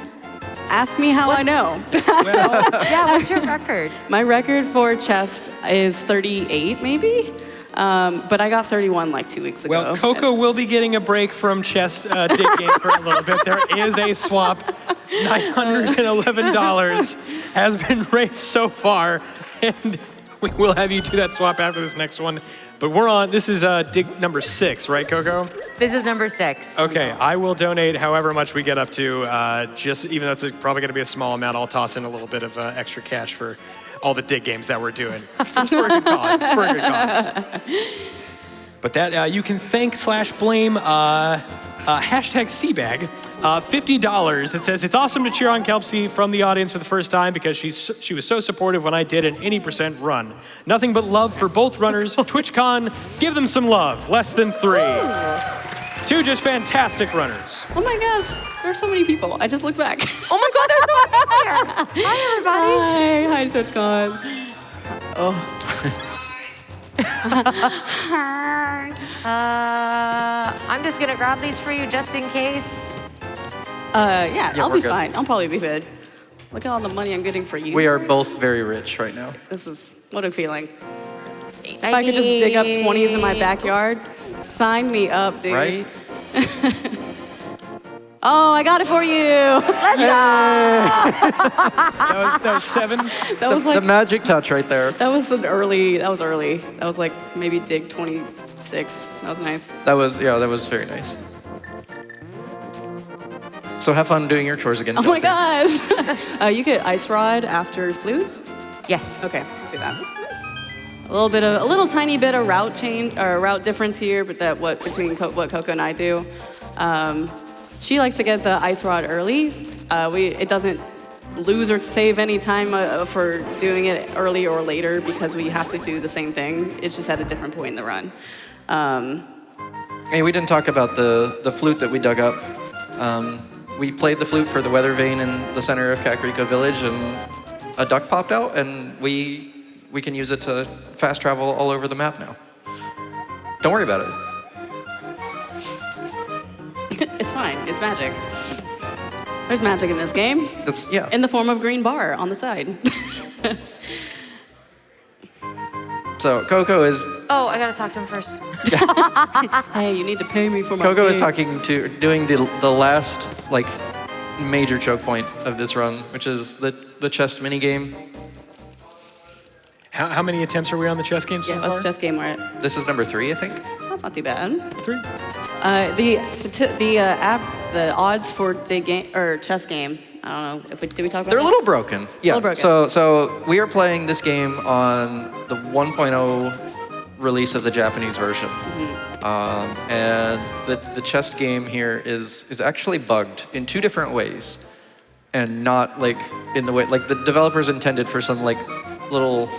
Ask me how I know. Yeah, what's your record? My record for chess is 38 maybe. But I got 31 like 2 weeks ago. Well, Coco will be getting a break from chess dig game for a little bit. There is a swap. $911 has been raised so far, and we will have you do that swap after this next one. But we're on, this is dig number 6, right, Coco? This is number 6. Okay, I will donate however much we get up to, just even though it's probably gonna be a small amount, I'll toss in a little bit of extra cash for all the dig games that we're doing. It's for a good cause, it's for a good cause. But that, you can thank/blame hashtag Seabag, $50. It says, it's awesome to cheer on Kelpsey from the audience for the first time because she was so supportive when I did an any % run. Nothing but love for both runners. TwitchCon, give them some love. Less than 3. Ooh. 2 just fantastic runners. Oh my gosh, there are so many people. I just looked back. Oh my God, there's so many people here. Hi, everybody. Hi TwitchCon. Oh. I'm just gonna grab these for you just in case. Yeah, I'll we're be good. fine. I'll probably be good. Look at all the money I'm getting for you. We are both very rich right now. This is, what a feeling. If I could just dig up 20s in my backyard, sign me up, dude. Right? Oh, I got it for you. Let's go. That was 7. That was The like, magic touch right there. that was early. That was like maybe dig 26. That was nice. That was very nice. So have fun doing your chores again. Oh my Kelsey. gosh. You get ice rod after flute? Yes. Okay, do that. A little tiny bit of route change or route difference here, but between what Coco and I do. She likes to get the ice rod early. It doesn't lose or save any time for doing it early or later because we have to do the same thing. It's just at a different point in the run. Hey, we didn't talk about the flute that we dug up. We played the flute for the weather vane in the center of Kakariko Village, and a duck popped out, and we can use it to fast travel all over the map now. Don't worry about it. It's fine. It's magic. There's magic in this game. Yeah. In the form of green bar on the side. So Coco is Oh, I gotta talk to him first. Hey, you need to pay me for my Coco is game. doing the last like major choke point of this run, which is the chess mini game. How many attempts are we on the chess game so Yeah, far? let's chess game. We're at. This is number 3, I think. That's not too bad. 3? The odds for chess game. I don't know if did we talk about. They're that? a little broken. Yeah. little broken. So we are playing this game on the 1.0 release of the Japanese version, and the chess game here is actually bugged in 2 different ways, and not like in the way like the developers intended for some like little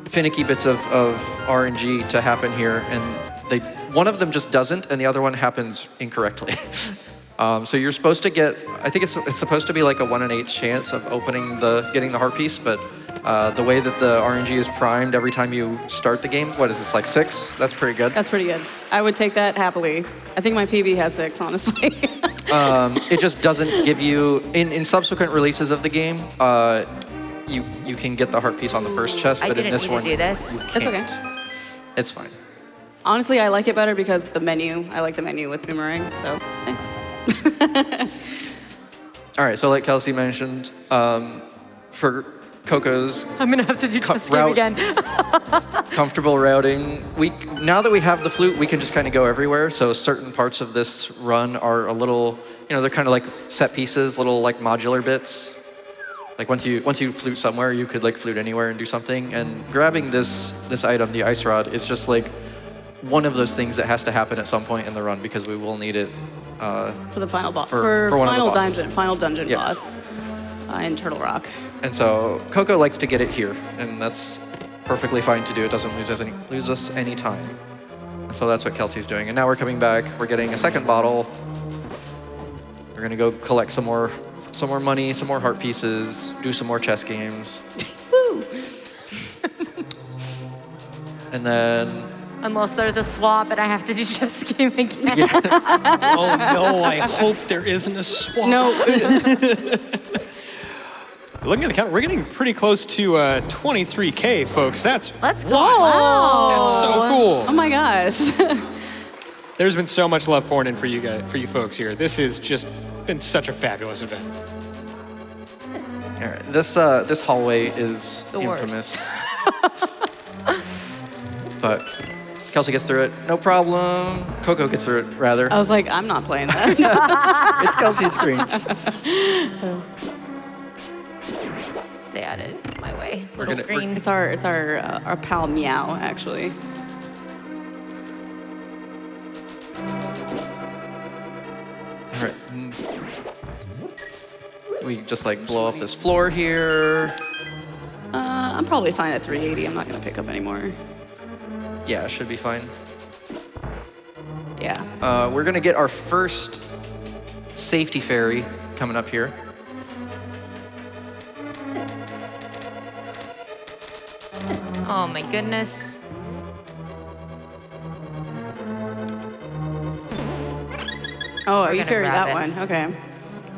finicky bits of RNG to happen here, and one of them just doesn't, and the other one happens incorrectly. So you're supposed to get, I think it's supposed to be like a 1 in 8 chance of getting the heart piece, but the way that the RNG is primed every time you start the game, what is this, like 6? That's pretty good. That's pretty good. I would take that happily. I think my PB has 6, honestly. It just doesn't give you, in subsequent releases of the game, you can get the heart piece on the first chest, I but in didn't this need to one, do this. you It's okay. can't. It's fine. Honestly, I like it better because I like the menu with Boomerang, so thanks. All right, so like Kelsey mentioned, for Coco's I'm gonna have to do chess game route. again. comfortable routing, now that we have the flute, we can just kind of go everywhere. So certain parts of this run are a little, they're kind of like set pieces, little like modular bits. Like once you flute somewhere, you could like flute anywhere and do something. And grabbing this item, the ice rod, is just like one of those things that has to happen at some point in the run because we will need it. For the final boss. For one of the bosses. Final dungeon Yes. boss in Turtle Rock. And so Coco likes to get it here, and that's perfectly fine to do. It doesn't lose us any time. And so that's what Kelsey's doing. And now we're coming back. We're getting a second bottle. We're gonna go collect some more money, some more heart pieces, do some more chess games. Woo! And then Unless there's a swap and I have to do chess game again. Oh no, I hope there isn't a swap. No. Looking at the count, we're getting pretty close to 23K, folks. That's Let's go. Whoa. Wow. so cool. Oh my gosh. There's been so much love poured in for you guys, for you folks here. This has just been such a fabulous event. All right, this hallway is The infamous. But Kelsey gets through it, no problem. Coco gets through it, rather. I was like, I'm not playing that. It's Kelsey's screen. Stay out of my way. We're Little gonna- green. It's our pal Meow, actually. All right. We just like blow up this floor here. I'm probably fine at 380. I'm not gonna pick up anymore. Yeah, should be fine. Yeah. We're gonna get our first safety ferry coming up here. Oh my goodness. Oh, We're you gonna ferry grab that it. one. Okay.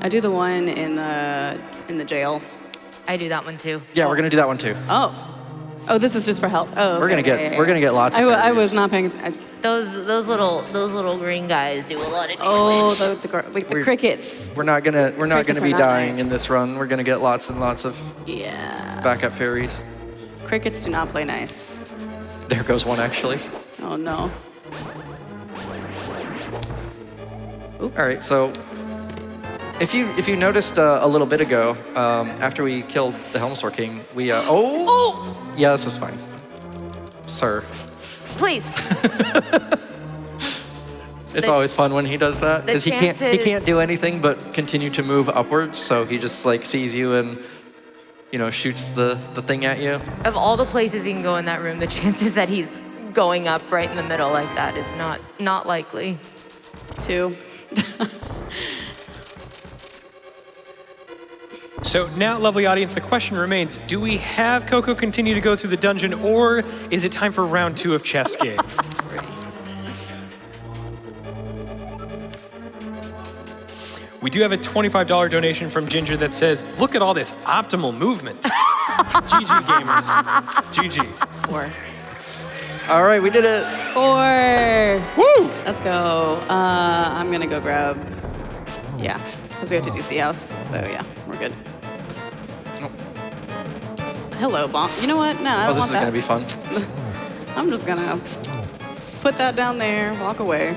I do the one in the jail. I do that one too. Yeah, we're gonna do that one too. Oh. Oh, this is just for health. Oh, We're gonna okay, get we're gonna get lots of I ferries. was not paying attention. Those little green guys do a lot of damage. Oh, the crickets. We're not gonna Crickets be are not dying nice. in this run. We're gonna get lots and lots of Yeah. backup ferries. Crickets do not play nice. There goes one actually. Oh no. All right, so if you noticed a little bit ago, after we killed the Helmstor King, we yeah, this is fine, sir. Please. It's always fun when he does that the because he can't chances- do anything but continue to move upwards. So he just like sees you and shoots the thing at you. Of all the places he can go in that room, the chances that he's going up right in the middle like that is not likely. 2. So now, lovely audience, the question remains, do we have Coco continue to go through the dungeon, or is it time for round 2 of chest game? We do have a $25 donation from Ginger that says, look at all this optimal movement. GG, gamers. GG. 4. All right, we did it. 4. Woo! Let's go. I'm gonna go grab. Yeah, because we have to do Sea House. So yeah, we're good. Hello, bomb. You know what? No, I Oh, don't this want is that. gonna be fun. I'm just gonna put that down there, walk away.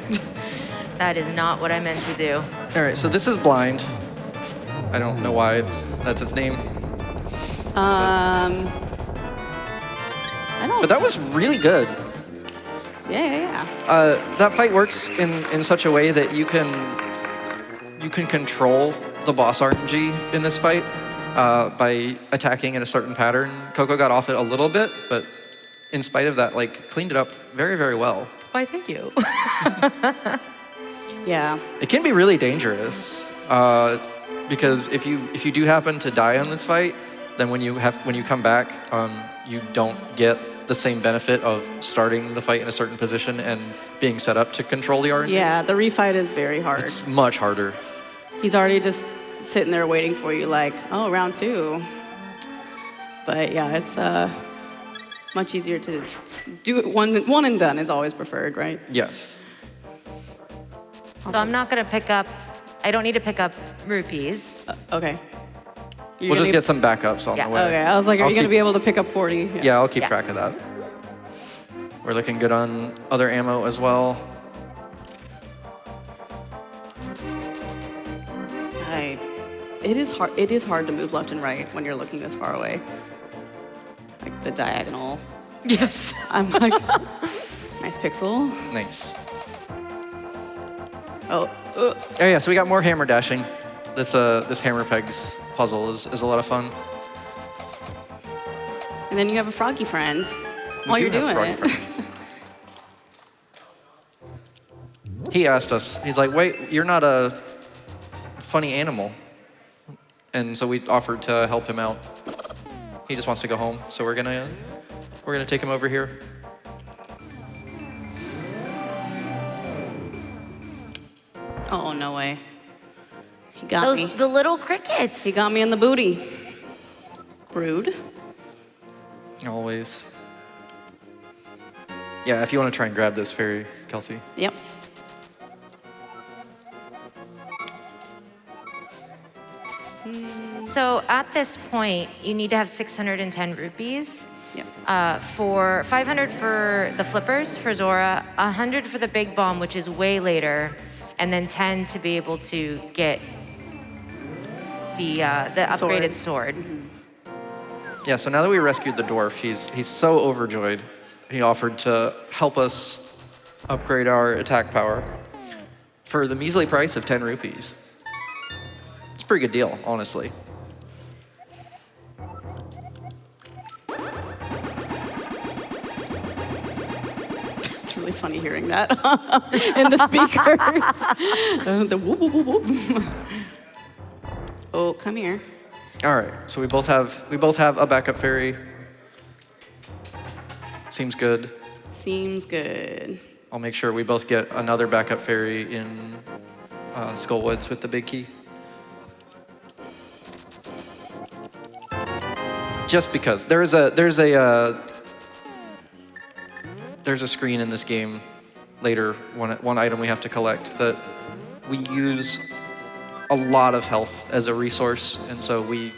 That is not what I meant to do. All right, so this is blind. I don't know why that's its name, I don't. but that was really good. Yeah. That fight works in such a way that you can control the boss RNG in this fight by attacking in a certain pattern. Coco got off it a little bit, but in spite of that, like cleaned it up very, very well. Why, thank you. Yeah. It can be really dangerous because if you do happen to die in this fight, then when you come back, you don't get the same benefit of starting the fight in a certain position and being set up to control the RNG. Yeah, the refight is very hard. It's much harder. He's already just sitting there waiting for you, like, oh, round 2. But yeah, it's much easier to do it one and done is always preferred, right? Yes. So I'm not gonna pick up. I don't need to pick up rupees. Okay. You're We'll just gonna- get some backups on Yeah. the way. Okay, I was like, are I'll you going to keep- be able to pick up 40? Yeah, I'll keep Yeah. track of that. We're looking good on other ammo as well. It is hard to move left and right when you're looking this far away. Like the diagonal. Yes. I'm like, nice pixel. Nice. Oh, Oh yeah, so we got more hammer dashing. This hammer pegs puzzle is a lot of fun. and then you have a froggy friend while We you're do have doing a it. froggy friend. He asked us, he's like, wait, you're not a funny animal. And so we offered to help him out. He just wants to go home, so we're gonna take him over here. Oh, no way. He got me. The little crickets. He got me in the booty. Rude. Always. Yeah, if you want to try and grab this fairy, Kelsey. Yep. So at this point, you need to have 610 rupees. Yep. For 500 for the flippers for Zora, 100 for the big bomb, which is way later, and then 10 to be able to get the upgraded sword. Yeah, so now that we rescued the dwarf, he's so overjoyed. He offered to help us upgrade our attack power for the measly price of 10 rupees. It's a pretty good deal, honestly. It's really funny hearing that in the speakers. The whoop, whoop, whoop, whoop. Oh, come here. All right, so we both have a backup fairy. Seems good. Seems good. I'll make sure we both get another backup fairy in Skullwoods with the big key. Just because there's a screen in this game later, one item we have to collect that we use a lot of health as a resource, and so we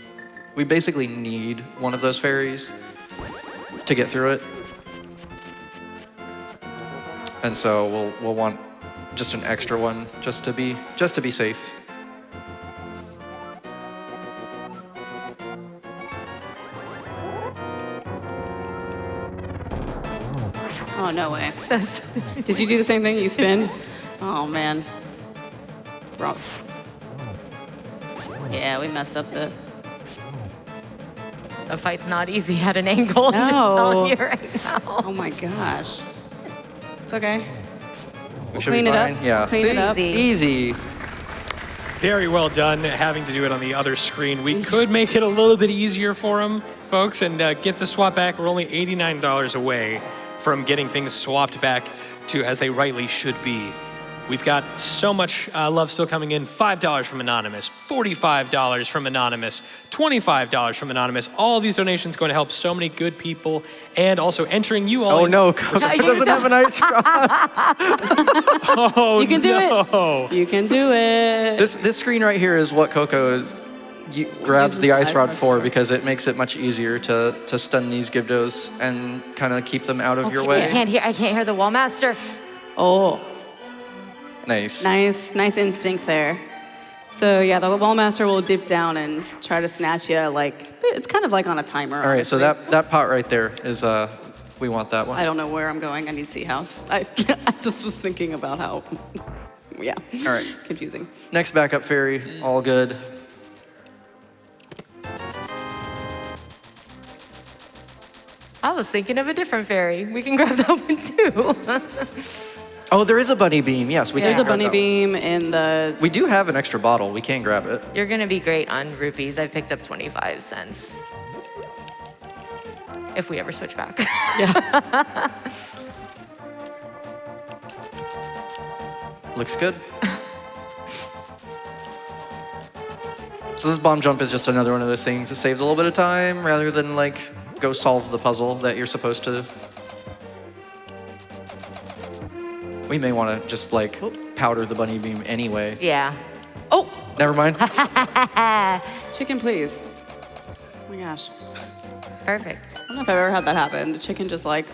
basically need one of those fairies to get through it. And so we'll want just an extra one just to be safe. Oh, no way. Did you do the same thing? You spin? Oh, man. Wrong. Yeah, we messed up the... The fight's not easy at an angle. I'm just telling you right now. Oh, my gosh. It's okay. We'll Should clean be it fine. up. Yeah. We'll clean it up. Easy. Very well done having to do it on the other screen. We could make it a little bit easier for them, folks, and get the swap back. We're only $89 away from getting things swapped back to as they rightly should be. We've got so much love still coming in. $5 from Anonymous, $45 from Anonymous, $25 from Anonymous. All of these donations going to help so many good people, and also entering you all. Oh no, Coco doesn't have an ice rod. Oh, You can do no. it. You can do it. This screen right here is what Coco grabs the ice rod for, because it makes it much easier to stun these Gibdos and kind of keep them out of your way. I can't hear the wall master. Oh. Nice. Nice instinct there. So yeah, the Wallmaster will dip down and try to snatch you. Like it's kind of like on a timer. All right, so that pot right there is we want that one. I don't know where I'm going. I need Sea House. I just was thinking about how. Yeah. All right. Confusing. Next backup fairy, all good. I was thinking of a different fairy. We can grab that one too. Oh, there is a bunny beam. Yes, we can. There's a grab bunny that beam in the. one. We do have an extra bottle. We can grab it. You're gonna be great on rupees. I picked up 25 cents. If we ever switch back. Yeah. Looks good. So this bomb jump is just another one of those things that saves a little bit of time rather than like go solve the puzzle that you're supposed to. We may want to just like powder the bunny beam anyway. Yeah. Oh, Never mind. chicken, please. Oh my gosh. Perfect. I don't know if I've ever had that happen. The chicken just like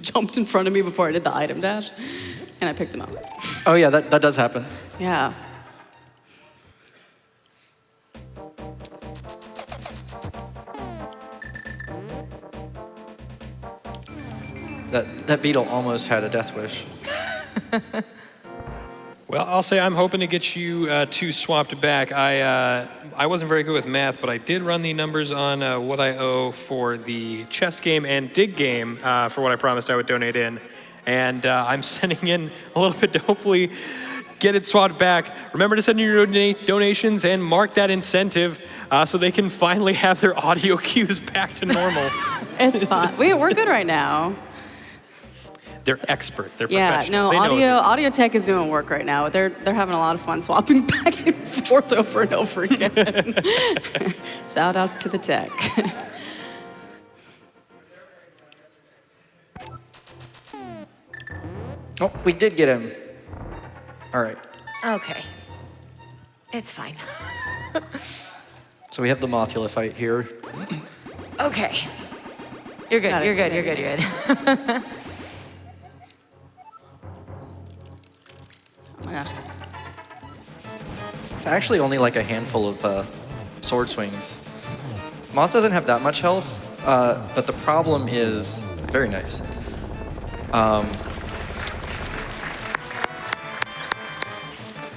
jumped in front of me before I did the item dash, and I picked him up. Oh yeah, that does happen. Yeah. That beetle almost had a death wish. Well, I'll say I'm hoping to get you two swapped back. I wasn't very good with math, but I did run the numbers on what I owe for the chest game and dig game for what I promised I would donate in. And I'm sending in a little bit to hopefully get it swapped back. Remember to send in your donations and mark that incentive so they can finally have their audio cues back to normal. It's fine. We're good right now. They're experts. They're Yeah, professionals. no, They know audio tech is doing work right now. They're having a lot of fun swapping back and forth over and over again. Shout outs to the tech. Oh, we did get him. All right. Okay. It's fine. So we have the Mothula fight here. Okay. You're good. You're good. You're good. You're good. Oh my gosh. It's actually only like a handful of sword swings. Moth doesn't have that much health, but the problem is very nice.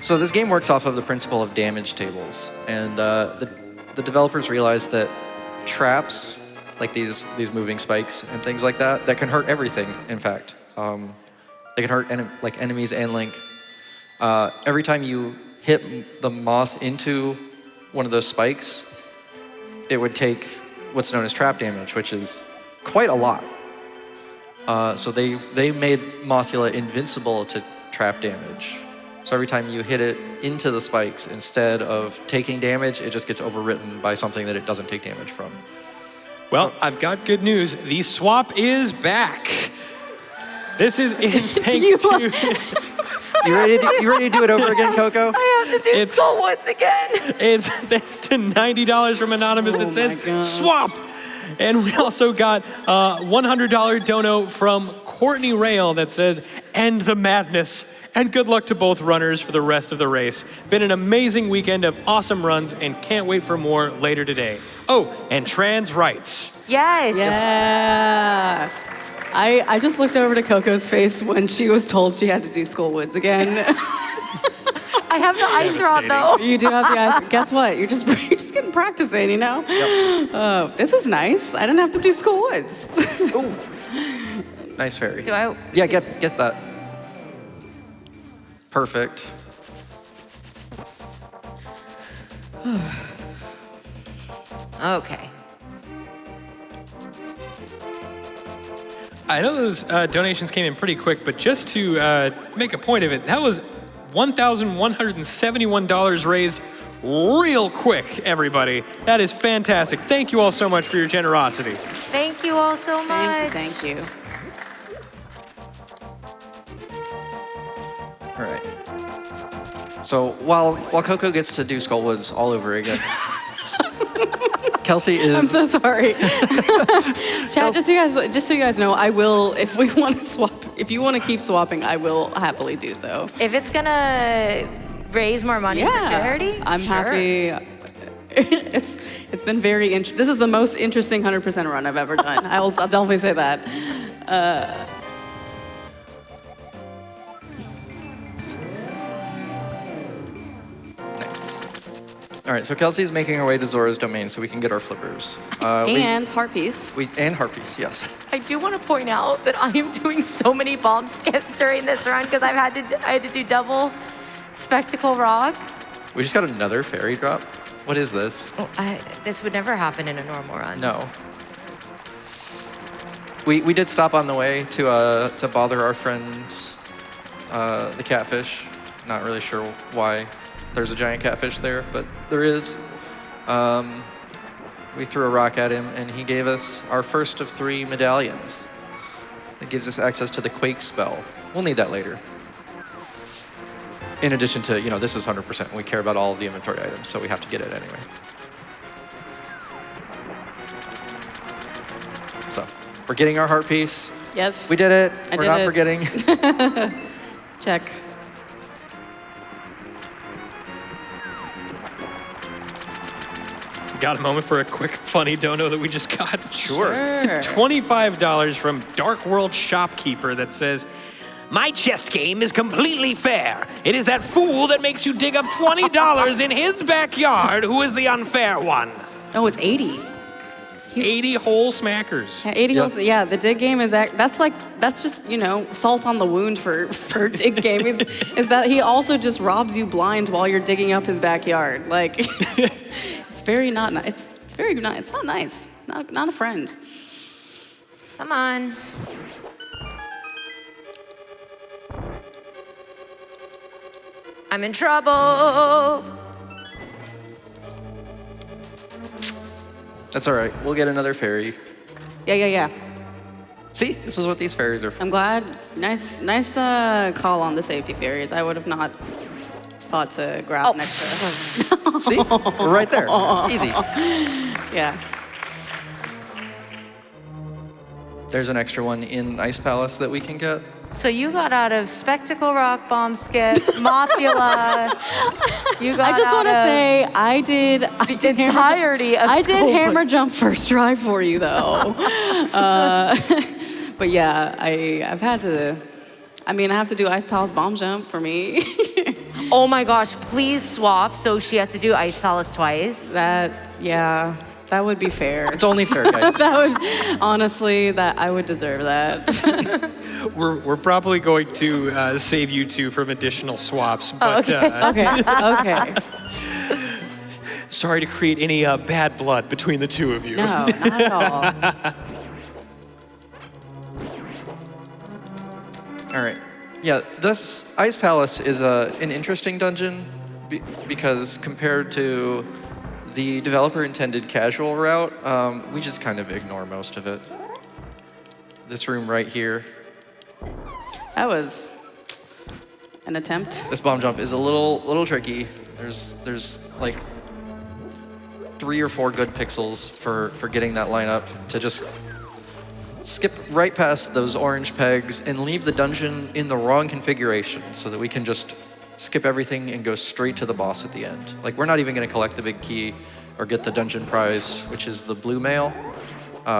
So this game works off of the principle of damage tables, and the developers realized that traps, like these moving spikes and things like that, that can hurt everything. In fact, they can hurt like enemies and Link. Every time you hit the Moth into one of those spikes, it would take what's known as trap damage, which is quite a lot. So they made Mothula invincible to trap damage. So every time you hit it into the spikes, instead of taking damage, it just gets overwritten by something that it doesn't take damage from. Well, I've got good news. The swap is back. This is in thanks to... You ready to do it over again, Coco? I have to do Skullwoods again. It's thanks to $90 from Anonymous that says, swap! And we also got a $100 dono from Courtney Rail that says, end the madness. And good luck to both runners for the rest of the race. Been an amazing weekend of awesome runs and can't wait for more later today. Oh, and trans rights. Yes. Yeah. I just looked over to Coco's face when she was told she had to do Skullwoods again. I have the ice rod though. You do have the ice. Guess what? You're just getting practicing, you know? Yep. This was nice. I didn't have to do Skullwoods. Ooh. Nice fairy. Do I? Yeah, get that. Perfect. Okay. I know those donations came in pretty quick, but just to make a point of it, that was $1,171 raised real quick, everybody. That is fantastic. Thank you all so much for your generosity. Thank you all so much. Thank you. All right. So while Coco gets to do Skullwoods all over again, Kelsey is. I'm so sorry. Chat, just so you guys know, I will, if we want to swap, if you want to keep swapping, I will happily do so. If it's gonna raise more money for charity, I'm sure. happy. It's been very interesting. This is the most interesting 100% run I've ever done. I'll definitely say that. Nice. All right, so Kelsey's making her way to Zora's domain so we can get our flippers. And heart piece. And Harpies, yes. I do want to point out that I am doing so many bomb skips during this run because I had to do double spectacle rock. We just got another fairy drop. What is this? Oh, this would never happen in a normal run. No. We did stop on the way to bother our friend, the catfish. Not really sure why there's a giant catfish there, but there is. We threw a rock at him, and he gave us our first of 3 medallions. It gives us access to the Quake spell. We'll need that later. In addition to, this is 100%. We care about all of the inventory items, so we have to get it anyway. So, we're getting our heart piece. Yes. We did it. I We're did not it. forgetting. Check. Got a moment for a quick funny dono that we just got? Sure. $25 from Dark World Shopkeeper that says, my chess game is completely fair. It is that fool that makes you dig up $20 in his backyard who is the unfair one. Oh, it's 80. 80 whole smackers. Yeah, 80 Yep. holes. Yeah, the dig game is that's just, salt on the wound for dig game. Is that he also just robs you blind while you're digging up his backyard. Like, it's very not nice. It's very not. It's not nice. Not a friend. Come on. I'm in trouble. That's all right. We'll get another fairy. Yeah. See, this is what these fairies are for. I'm glad. Nice call on the safety fairies. I would have not thought to grab an extra. See, we're right there. Easy. Yeah. There's an extra one in Ice Palace that we can get. So you got out of Spectacle Rock Bomb Skip, Mafia. You got I just out want to of say I did entirety of I did school. hammer jump first try for you though. But yeah, I've had to. I mean, I have to do Ice Palace bomb jump for me. Oh my gosh, please swap so she has to do Ice Palace twice. That would be fair. It's only fair, guys. That would honestly, that I would deserve that. We're probably going to save you two from additional swaps, but Okay. sorry to create any bad blood between the two of you. No, not at all. All right. Yeah, this Ice Palace is an interesting dungeon because compared to the developer-intended casual route, we just kind of ignore most of it. This room right here, That was an attempt. this bomb jump is a little tricky. There's like 3 or 4 good pixels for getting that line up to just skip right past those orange pegs and leave the dungeon in the wrong configuration so that we can just skip everything and go straight to the boss at the end. Like, we're not even going to collect the big key or get the dungeon prize, which is the blue mail,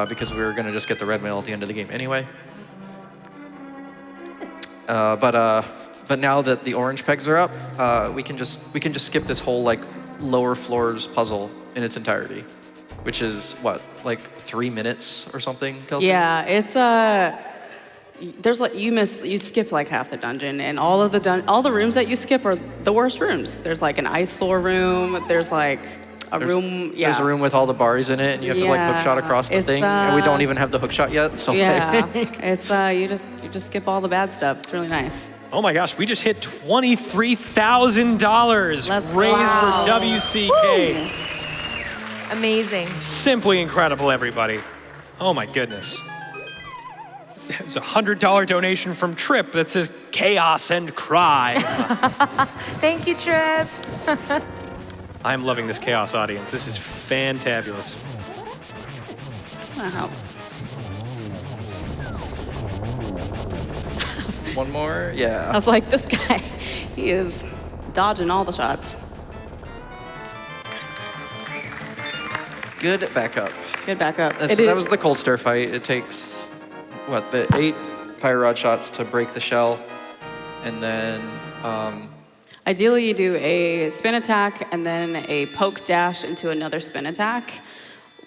because we were going to just get the red mail at the end of the game anyway. But now that the orange pegs are up, we can just skip this whole like lower floors puzzle in its entirety, which is what, like 3 minutes or something, Kelsey? Yeah, it's there's like you skip like half the dungeon, and all the rooms that you skip are the worst rooms. There's like an ice floor room. There's like a room. Yeah. There's a room with all the bars in it, and you have to like hook shot across the It's, thing, and we don't even have the hook shot yet. So Yeah, it's you just skip all the bad stuff. It's really nice. Oh my gosh, we just hit $23,000 Let's raised go. for WCK. Amazing. Simply incredible, everybody. Oh my goodness. It's a $100 donation from Trip that says chaos and crime. Thank you, Trip. I'm loving this chaos audience. This is fantabulous. Wow. One more, I yeah. was like, this guy, he is dodging all the shots. Good backup. Good backup. That was the cold stare fight. It takes, what, the 8 fire rod shots to break the shell, and then Ideally, you do a spin attack and then a poke dash into another spin attack.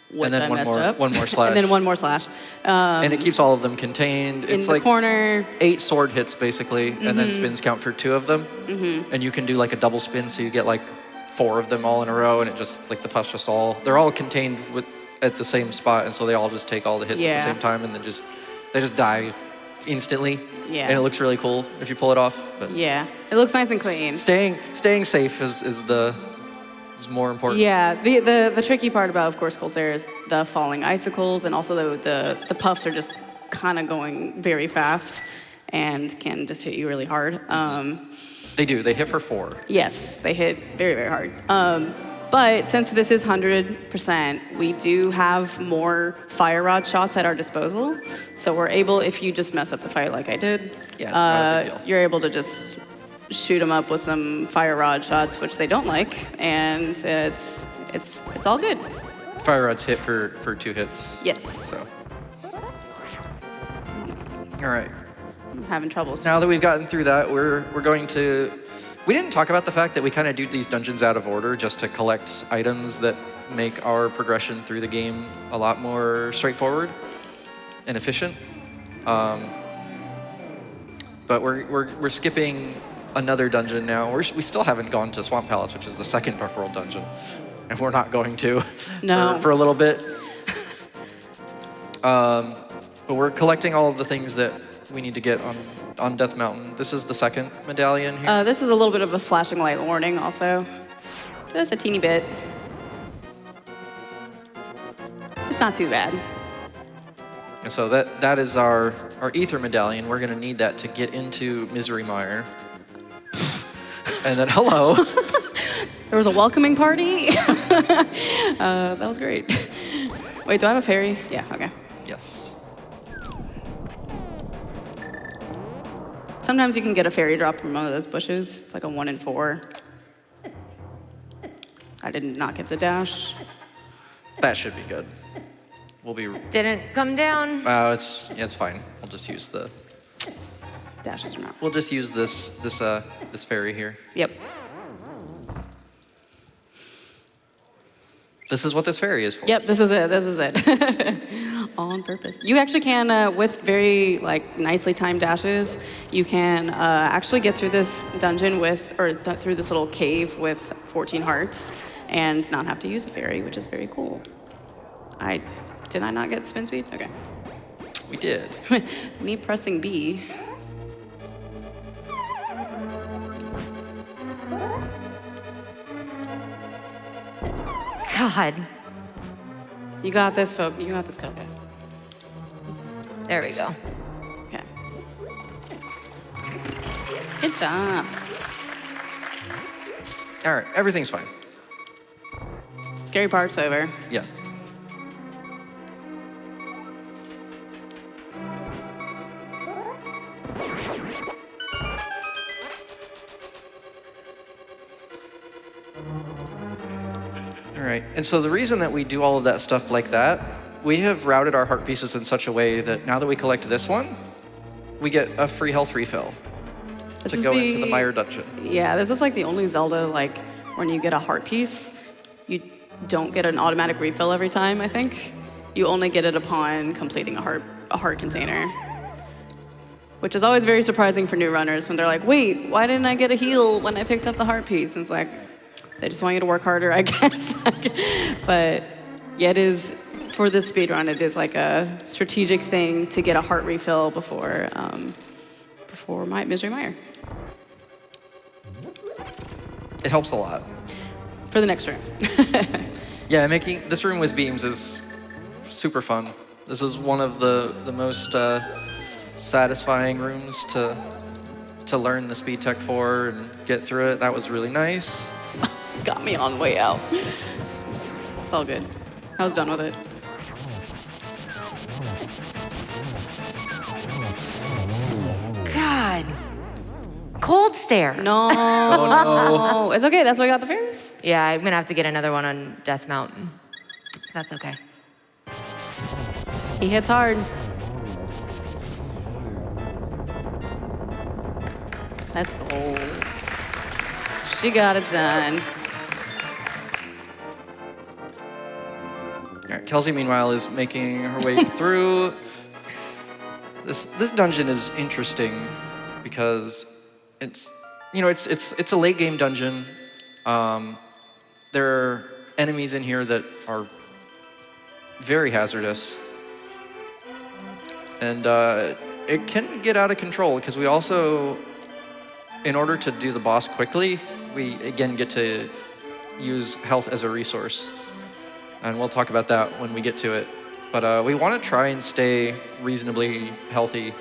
Which and then I one messed more up. one more slash. And then one more slash. And it keeps all of them contained. In It's the like corner. 8 sword hits basically, and then spins count for 2 of them. And you can do like a double spin, so you get like 4 of them all in a row, and it just like the push us all. They're all contained at the same spot, and so they all just take all the hits at the same time, and then they just die instantly. Yeah. And it looks really cool if you pull it off. But Yeah, it looks nice and clean. staying safe is more important. Yeah, the tricky part about, of course, cold stare is the falling icicles, and also the puffs are just kind of going very fast and can just hit you really hard. They do. They hit for 4. Yes, they hit very, very hard. But since this is 100%, we do have more fire rod shots at our disposal. So we're able, if you just mess up the fight like I did, Yeah, it's not a big deal. you're able to just shoot them up with some fire rod shots, which they don't like, and it's all good. Fire rods hit for 2 hits. Yes. So. All right. I'm having trouble. Now that we've gotten through that, we're going to. We didn't talk about the fact that we kind of do these dungeons out of order just to collect items that make our progression through the game a lot more straightforward and efficient. But we're skipping another dungeon now. We still haven't gone to Swamp Palace, which is the second Dark World dungeon, and we're not going to No. for a little bit. But we're collecting all of the things that we need to get on Death Mountain. This is the second medallion here. This is a little bit of a flashing light warning also. Just a teeny bit. It's not too bad. And so that is our ether medallion. We're gonna need that to get into Misery Mire. And then, hello. There was a welcoming party. That was great. Wait, do I have a fairy? Yeah, okay. Yes. Sometimes you can get a fairy drop from one of those bushes. It's like a 1 in 4. I did not get the dash. That should be good. We'll be. Didn't come down. It's fine. We'll just use the. Dashes are not. We'll just use this fairy here. Yep. This is what this fairy is for. Yep, this is it. This is it. All on purpose. You actually can, with very nicely timed dashes, you can actually get through this dungeon through this little cave with 14 hearts and not have to use a fairy, which is very cool. Did I not get spin speed? Okay. We did. Me pressing B. God. You got this, folks. You got this, Coco. There we go. Okay. Good job. All right, everything's fine. Scary part's over. Yeah. All right, and so the reason that we do all of that stuff like that, we have routed our heart pieces in such a way that now that we collect this one, we get a free health refill to go into the Mire dungeon. Yeah, this is like the only Zelda, when you get a heart piece, you don't get an automatic refill every time, I think. You only get it upon completing a heart container. Which is always very surprising for new runners when they're like, wait, why didn't I get a heal when I picked up the heart piece? And it's like, they just want you to work harder, I guess. But yeah, it is, for this speedrun, it is like a strategic thing to get a heart refill before Misery Mire. It helps a lot. For the next room. Yeah, making this room with beams is super fun. This is one of the most satisfying rooms to learn the speed tech for and get through it. That was really nice. Got me on the way out. It's all good. I was done with it. God. Cold stare. No. Oh, no. It's okay. That's why I got the fairy. Yeah, I'm gonna have to get another one on Death Mountain. That's okay. He hits hard. Let's go. She got it done. All right, Kelsey, meanwhile, is making her way through. This dungeon is interesting because it's a late game dungeon. There are enemies in here that are very hazardous, and it can get out of control because we also, in order to do the boss quickly, we again get to use health as a resource. And we'll talk about that when we get to it. But we want to try and stay reasonably healthy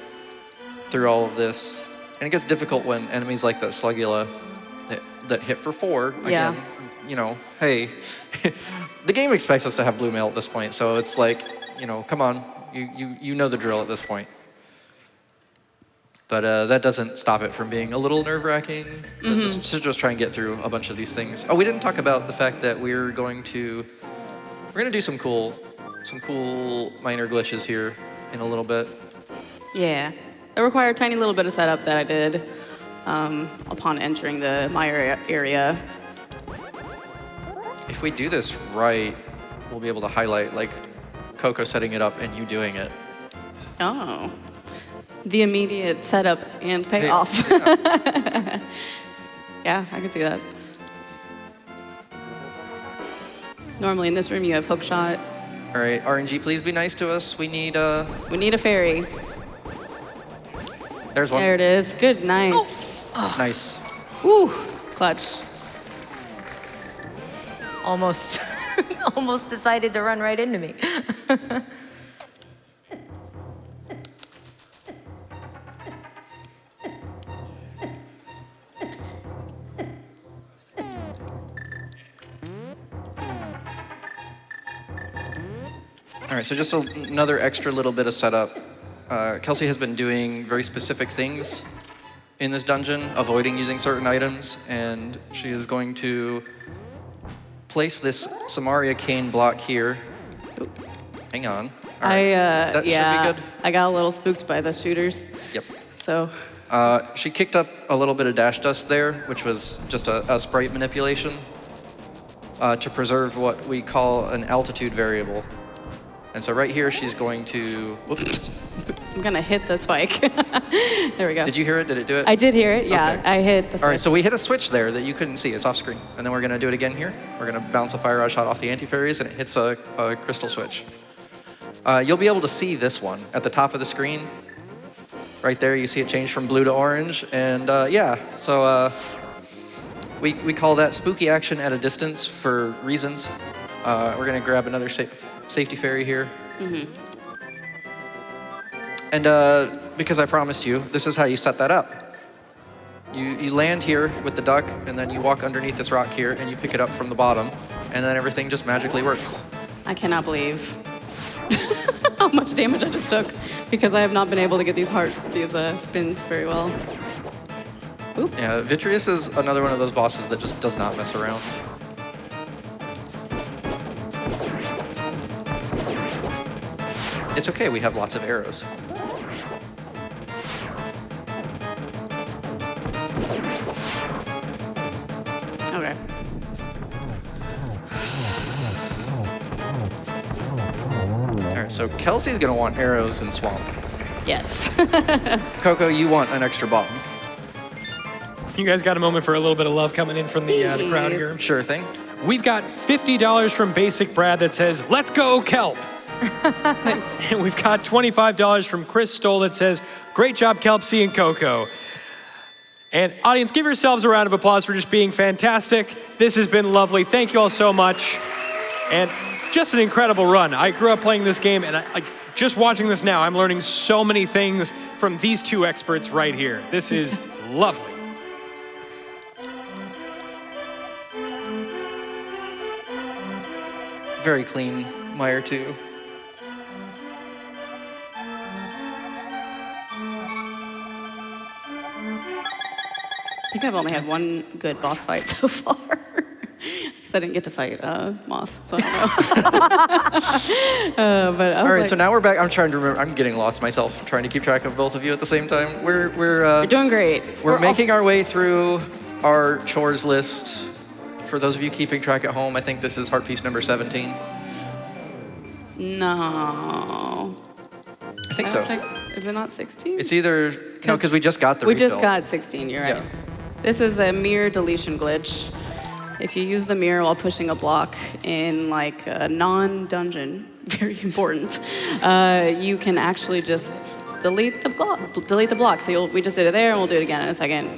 through all of this. And it gets difficult when enemies like that Slugula that hit for 4, again, hey, the game expects us to have blue mail at this point. So it's like, come on, you know the drill at this point. But that doesn't stop it from being a little nerve-wracking to just try and get through a bunch of these things. Oh, we didn't talk about the fact that we're going to do some cool minor glitches here in a little bit. Yeah. It required a tiny little bit of setup that I did upon entering the Mire area. If we do this right, we'll be able to highlight Coco setting it up and you doing it. Oh. The immediate setup and payoff. Yeah, I can see that. Normally in this room you have hook shot. All right, RNG, please be nice to us. We need We need a fairy. There's one. There it is. Good, nice. Nice. Ooh, clutch. Almost, almost decided to run right into me. All right, so just another extra little bit of setup. Kelsey has been doing very specific things in this dungeon, avoiding using certain items, and she is going to place this Samaria cane block here. Hang on. All right. That yeah, should be good. I got a little spooked by the shooters. Yep. So, She kicked up a little bit of dash dust there, which was just a sprite manipulation to preserve what we call an altitude variable. And so right here, she's going to, whoops. I'm gonna hit the spike. There we go. Did you hear it? Did it do it? I did hear it, yeah. Okay. I hit the spike. All right, so we hit a switch there that you couldn't see. It's off screen. And then we're gonna do it again here. We're gonna bounce a fire rod shot off the anti-fairies and it hits a crystal switch. You'll be able to see this one at the top of the screen. Right there, you see it change from blue to orange. And yeah, so we call that spooky action at a distance for reasons. We're gonna grab another safety fairy here. Mm-hmm. And because I promised you, this is how you set that up. You land here with the duck, and then you walk underneath this rock here, and you pick it up from the bottom, and then everything just magically works. I cannot believe how much damage I just took because I have not been able to get these spins very well. Oop. Yeah, Vitreous is another one of those bosses that just does not mess around. It's okay, we have lots of arrows. Okay. All right, so Kelsey's gonna want arrows in Swamp. Yes. Coco, you want an extra bomb. You guys got a moment for a little bit of love coming in from the crowd here? Sure thing. We've got $50 from Basic Brad that says, "Let's go, Kelp." And we've got $25 from Chris Stoll that says, "Great job, Kelpsey and Coco." And audience, give yourselves a round of applause for just being fantastic. This has been lovely. Thank you all so much. And just an incredible run. I grew up playing this game, and I just watching this now, I'm learning so many things from these two experts right here. This is lovely. Very clean mire too. I think I've only had one good boss fight so far. Because I didn't get to fight Moth, so I don't know. But I was All right, like, so now we're back. I'm trying to remember. I'm getting lost myself, trying to keep track of both of you at the same time. you're doing great. We're making our way through our chores list. For those of you keeping track at home, I think this is heart piece number 17. No. I think so. Is it not 16? It's either, no, because we just got the refill. We just got 16, you're right. Yeah. This is a mirror deletion glitch. If you use the mirror while pushing a block in like a non-dungeon, very important, you can actually just delete the block. So we just did it there, and we'll do it again in a second.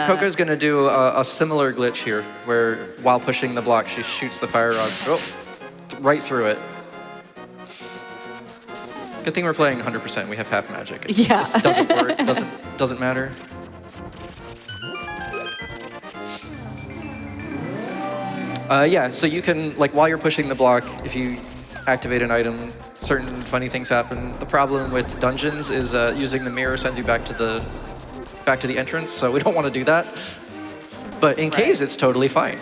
Coco's going to do a similar glitch here, where while pushing the block, she shoots the fire rod right through it. Good thing we're playing 100%. We have half magic. Yeah. This doesn't work. Doesn't matter. Yeah, so you can, like, while you're pushing the block, if you activate an item, certain funny things happen. The problem with dungeons is using the mirror sends you back to the entrance, so we don't want to do that. But in caves, it's totally fine.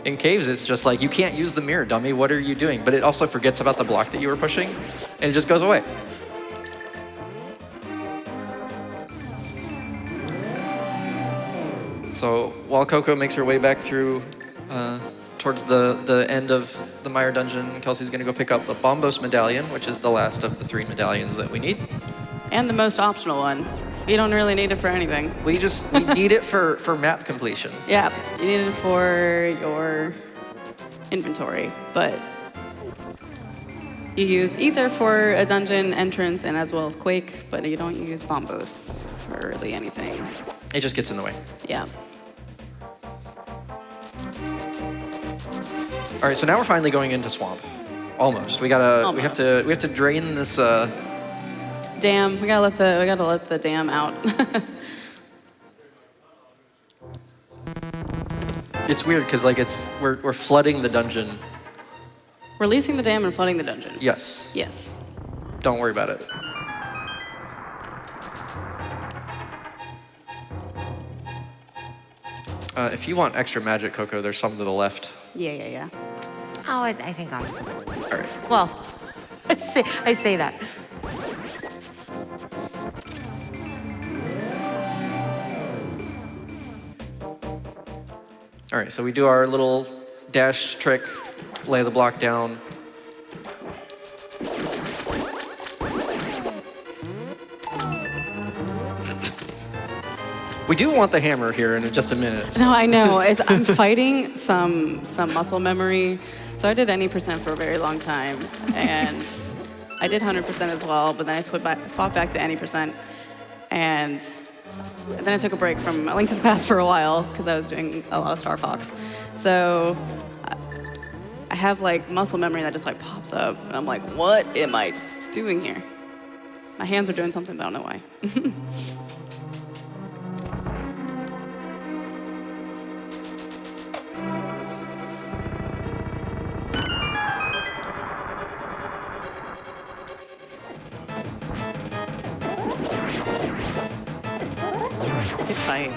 In caves, it's just like, you can't use the mirror, dummy. What are you doing? But it also forgets about the block that you were pushing, and it just goes away. So while Coco makes her way back through towards the end of the Mire dungeon, Kelsey's going to go pick up the Bombos medallion, which is the last of the 3 medallions that we need. And the most optional one. You don't really need it for anything. We need it for map completion. Yeah, you need it for your inventory, but You use Ether for a dungeon entrance and as well as Quake, but you don't use Bombos for really anything. It just gets in the way. Yeah. All right, so now we're finally going into swamp. Almost. We have to drain this. Dam. We gotta let the dam out. It's weird because like we're flooding the dungeon. Releasing the dam and flooding the dungeon. Yes. Yes. Don't worry about it. If you want extra magic, Coco, there's some to the left. Yeah. Oh, I think I'm. All right. Well, I say that. All right, so we do our little dash trick, lay the block down. We do want the hammer here in just a minute. No, I know. I'm fighting some muscle memory. So I did any percent for a very long time, and I did 100% as well. But then I swapped back to any percent, and then I took a break from A Link to the Past for a while because I was doing a lot of Star Fox. So I have like muscle memory that just like pops up, and I'm like, what am I doing here? My hands are doing something, but I don't know why. Good fight.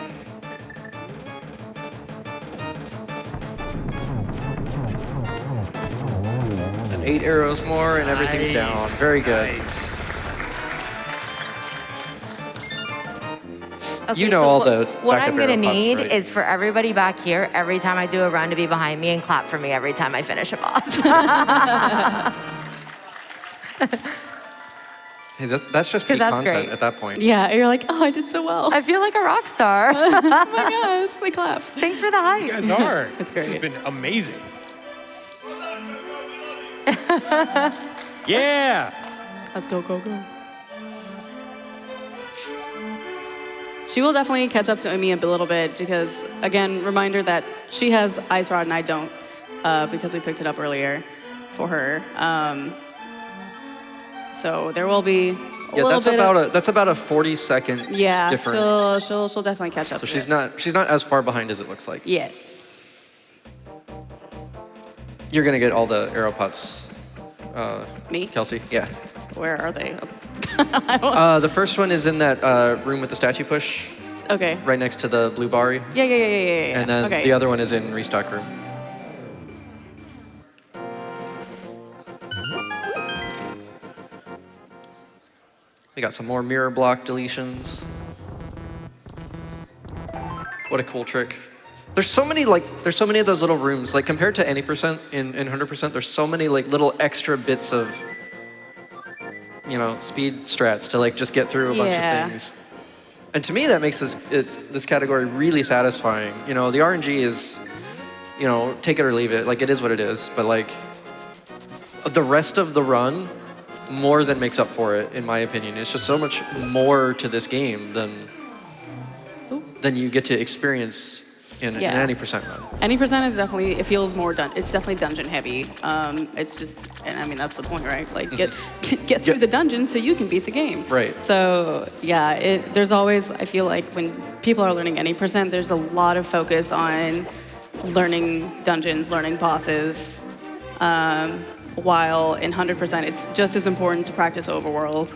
And 8 arrows more, and everything's down. Very good. Nice. Okay, You know so all what- the What backup I'm gonna arrow pots, need right? is for everybody back here, every time I do a run, to be behind me and clap for me every time I finish a boss. Hey, that's just peak that's content great. at that point. Yeah, you're like, oh, I did so well. I feel like a rock star. Oh my gosh, they clap. Thanks for the hype. You guys are. It's This has great. been amazing. Yeah. Let's go, go, go. She will definitely catch up to me a little bit because, again, reminder that she has Ice Rod and I don't because we picked it up earlier for her. So there will be a Yeah, little that's bit that's about a 40-second yeah, difference. she'll definitely catch up. So to she's it. not as far behind as it looks like. Yes. You're gonna get all the arrow pots. Me? Kelsey. Yeah. Where are they? The first one is in that room with the statue push, Okay. right next to the blue bar. Yeah. And then okay. the other one is in restock room. We got some more mirror block deletions. What a cool trick. There's so many of those little rooms, like compared to any percent in 100%, there's so many like little extra bits of, speed strats to like just get through a bunch Yeah. of things. And to me, that makes this category really satisfying. The RNG is, take it or leave it. Like, it is what it is. But like, the rest of the run more than makes up for it, in my opinion. It's just so much more to this game than you get to experience in any percent run. Any percent is definitely, it feels more it's definitely dungeon heavy. It's just, and I mean, that's the point, right? Like, get through the dungeon so you can beat the game. Right. So, yeah, there's always, I feel like when people are learning any percent, there's a lot of focus on learning dungeons, learning bosses, while in 100%, it's just as important to practice overworld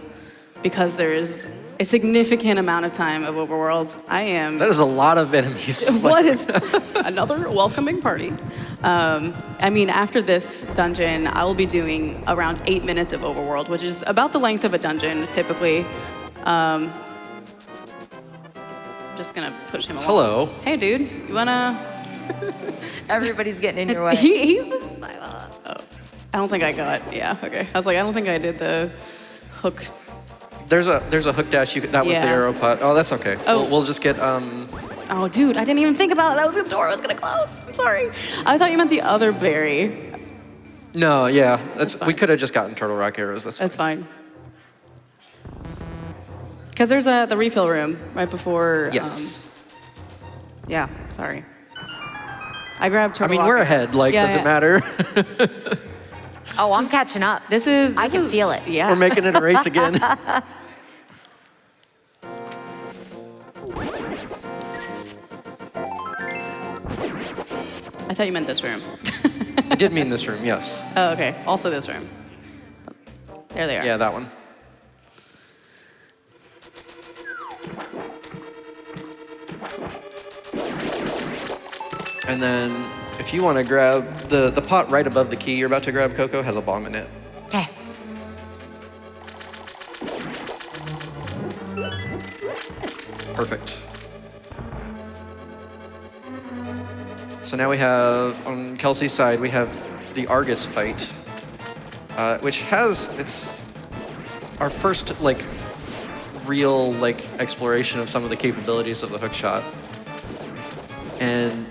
because there's a significant amount of time of overworld. That is a lot of enemies. What is another welcoming party? I mean, after this dungeon, I will be doing around 8 minutes of overworld, which is about the length of a dungeon, typically. Just gonna push him along. Hello. Hey, dude, you wanna? Everybody's getting in your way. He's just like, oh. I don't think I got, yeah, okay. I was like, I don't think I did the hook. There's a hook dash. That was the Yeah. arrow pot. Oh, that's okay. Oh. We'll just get Oh, dude, I didn't even think about it. That was the door I was gonna close. I'm sorry. I thought you meant the other berry. No, yeah, we could have just gotten Turtle Rock arrows. That's fine. Because there's the refill room right before. Yes. Yeah, sorry. I grabbed Turtle I mean, Rock we're arrows. ahead. Like, does it matter? Oh, I'm catching up. I can feel it. Yeah. We're making it a race again. I thought you meant this room. I did mean this room, yes. Oh, okay. Also this room. There they are. Yeah, that one. And then if you want to grab the pot right above the key you're about to grab, Coco, has a bomb in it. Okay. Perfect. So now we have, on Kelsey's side, we have the Argus fight, which it's our first, like, real, like, exploration of some of the capabilities of the hookshot. And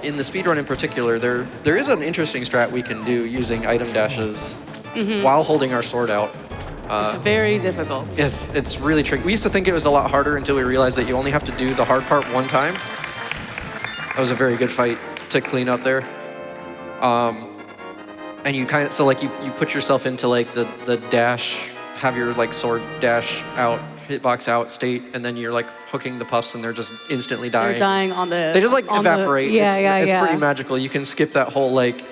in the speedrun in particular, there is an interesting strat we can do using item dashes while holding our sword out. It's very difficult. It's really tricky. We used to think it was a lot harder until we realized that you only have to do the hard part one time. That was a very good fight to clean up there. And you kind of, so like you put yourself into like the dash, have your like sword dash out, hitbox out state, and then you're like hooking the puffs and they're just instantly dying. They're dying on the... They just like evaporate. It's yeah. pretty magical. You can skip that whole like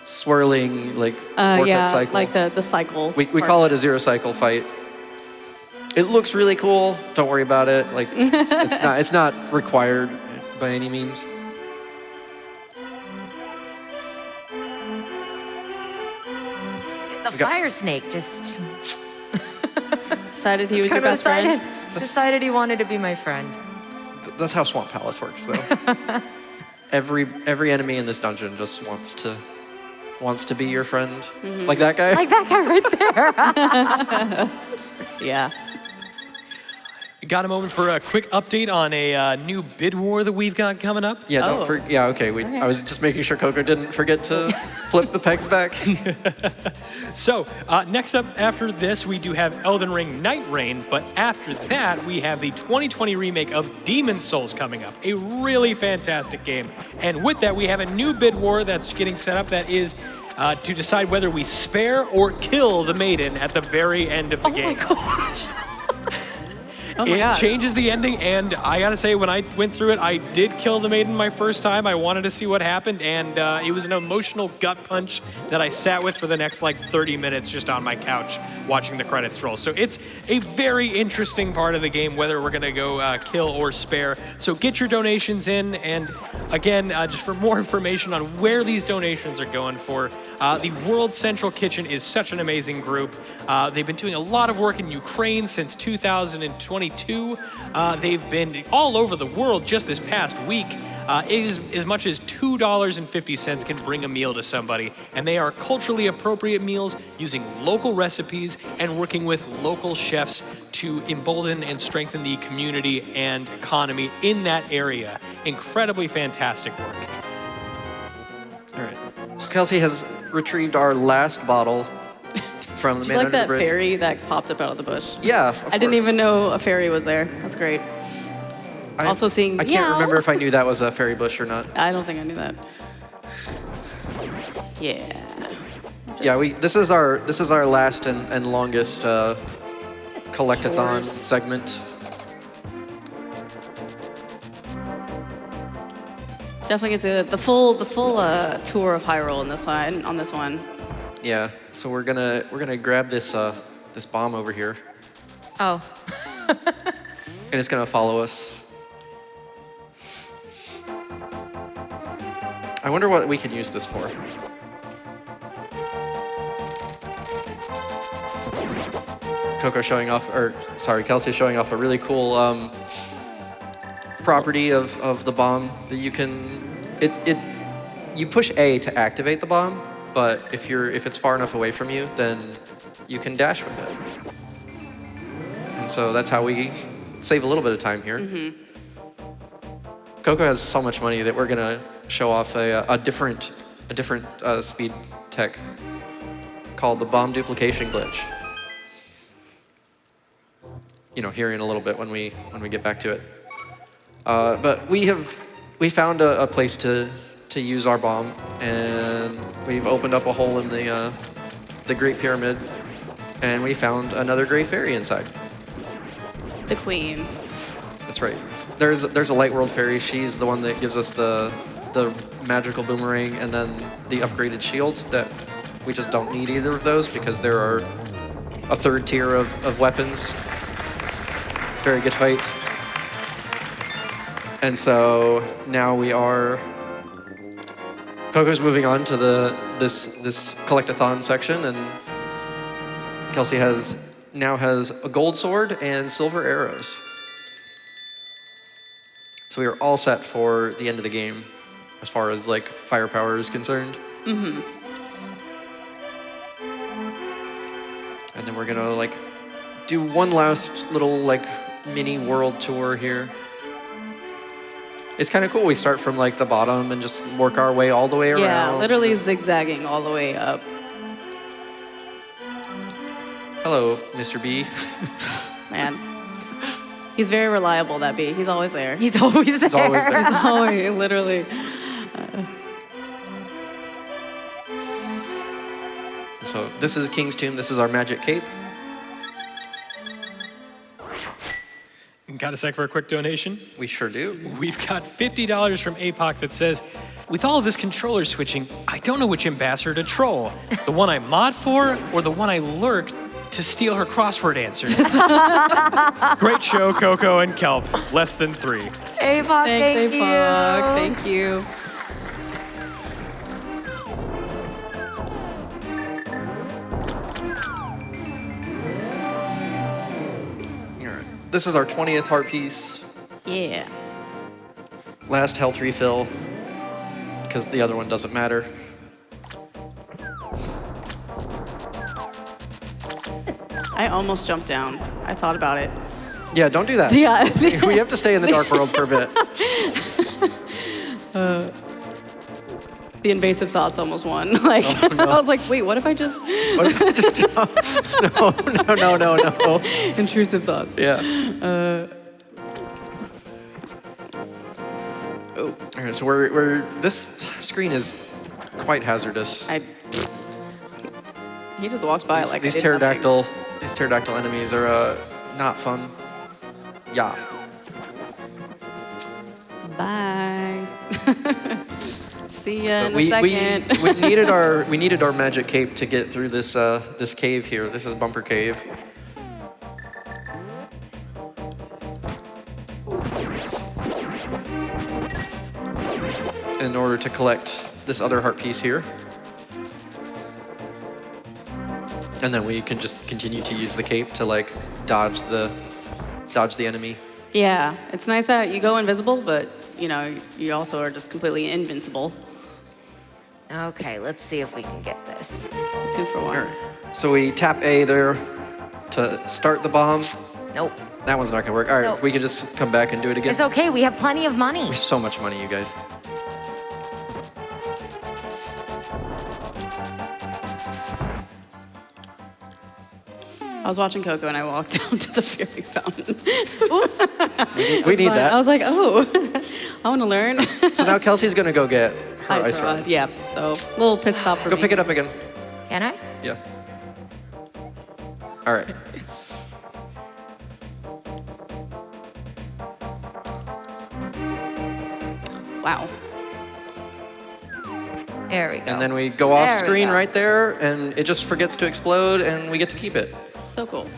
swirling like vortex cycle. Like the cycle. We call it a zero cycle fight. It looks really cool. Don't worry about it. Like it's not required by any means. The fire snake just decided he was your best friend. Decided he wanted to be my friend. That's how Swamp Palace works, though. Every enemy in this dungeon just wants to be your friend, like that guy. Like that guy right there. Yeah. Got a moment for a quick update on a new bid war that we've got coming up? Yeah, okay. I was just making sure Coco didn't forget to flip the pegs back. So, next up after this, we do have Elden Ring Night Reign, but after that, we have the 2020 remake of Demon's Souls coming up, a really fantastic game. And with that, we have a new bid war that's getting set up that is to decide whether we spare or kill the maiden at the very end of the game. Oh my gosh. It changes the ending, and I gotta say, when I went through it, I did kill the maiden my first time. I wanted to see what happened, and it was an emotional gut punch that I sat with for the next, 30 minutes just on my couch watching the credits roll. So it's a very interesting part of the game, whether we're gonna go kill or spare. So get your donations in, and again, just for more information on where these donations are going for, the World Central Kitchen is such an amazing group. They've been doing a lot of work in Ukraine since 2022. They've been all over the world just this past week. As much as $2.50 can bring a meal to somebody, and they are culturally appropriate meals using local recipes and working with local chefs to embolden and strengthen the community and economy in that area. Incredibly fantastic work. All right. So Kelsey has retrieved our last bottle from the Do you man like under the that bridge. fairy that popped up out of the bush? Yeah, I didn't even know a fairy was there. That's great. Also seeing I can't meow. remember if I knew that was a fairy bush or not. I don't think I knew that. Yeah. Yeah, this is our last and longest collectathon Chores. segment. Definitely get the full tour of Hyrule on this one. Yeah, so we're gonna grab this this bomb over here, Oh. and it's gonna follow us. I wonder what we can use this for. Kelsey showing off a really cool property of the bomb that you can. You push A to activate the bomb, but if it's far enough away from you, then you can dash with it. And so that's how we save a little bit of time here. Coco has so much money that we're gonna show off a different speed tech called the bomb duplication glitch. You know, hearing a little bit when we get back to it. But we found a place to use our bomb, and we've opened up a hole in the Great Pyramid, and we found another gray fairy inside. The queen. That's right. There's a light world fairy. She's the one that gives us the magical boomerang and then the upgraded shield that we just don't need either of those because there are a third tier of weapons. Very good fight. And so now we are... Coco's moving on to this collect-a-thon section, and Kelsey now has a gold sword and silver arrows. So we are all set for the end of the game as far as like firepower is concerned. Mm-hmm. And then we're gonna like do one last little like mini world tour here. It's kind of cool. We start from like the bottom and just work our way all the way around. Yeah, literally zigzagging all the way up. Hello, Mr. B. Man. He's very reliable, that bee. He's always there. He's always there. He's always there. He's always, literally. So this is King's Tomb. This is our magic cape. Got a sec for a quick donation? We sure do. We've got $50 from APOC that says, with all of this controller switching, I don't know which ambassador to troll. The one I mod for or the one I lurk to steal her crossword answers. Great show, Coco and Kelp. Less than 3. APOC, thank you. Thank you. This is our 20th heart piece. Yeah. Last health refill, because the other one doesn't matter. I almost jumped down. I thought about it. Yeah, don't do that. Yeah. We have to stay in the dark world for a bit. The invasive thoughts almost won. Like, Oh, no. I was like, wait, what if I just... What if I just no. Intrusive thoughts. Yeah. Oh, All right, so we're this screen is quite hazardous. he just walked by like These I did nothing. pterodactyl enemies are not fun. Yeah. Bye. See ya in we, a second. we needed our magic cape to get through this this cave here. This is Bumper Cave. In order to collect this other heart piece here. And then we can just continue to use the cape to like dodge the enemy. Yeah, it's nice that you go invisible, but you know, you also are just completely invincible. Okay, let's see if we can get this. 2 for 1. All right. So we tap A there to start the bomb. Nope. That one's not gonna work. All right, Nope. we can just come back and do it again. It's okay, we have plenty of money. We have so much money, you guys. I was watching Coco and I walked down to the fairy fountain. Oops. We need that. I was like, oh, I want to learn. So now Kelsey's gonna go get her Ice rod. Yeah, so little pit stop for Go me. pick it up again. Can I? Yeah. All right. Wow. There we go. And then we go off There we screen go. right there, and it just forgets to explode, and we get to keep it. So cool.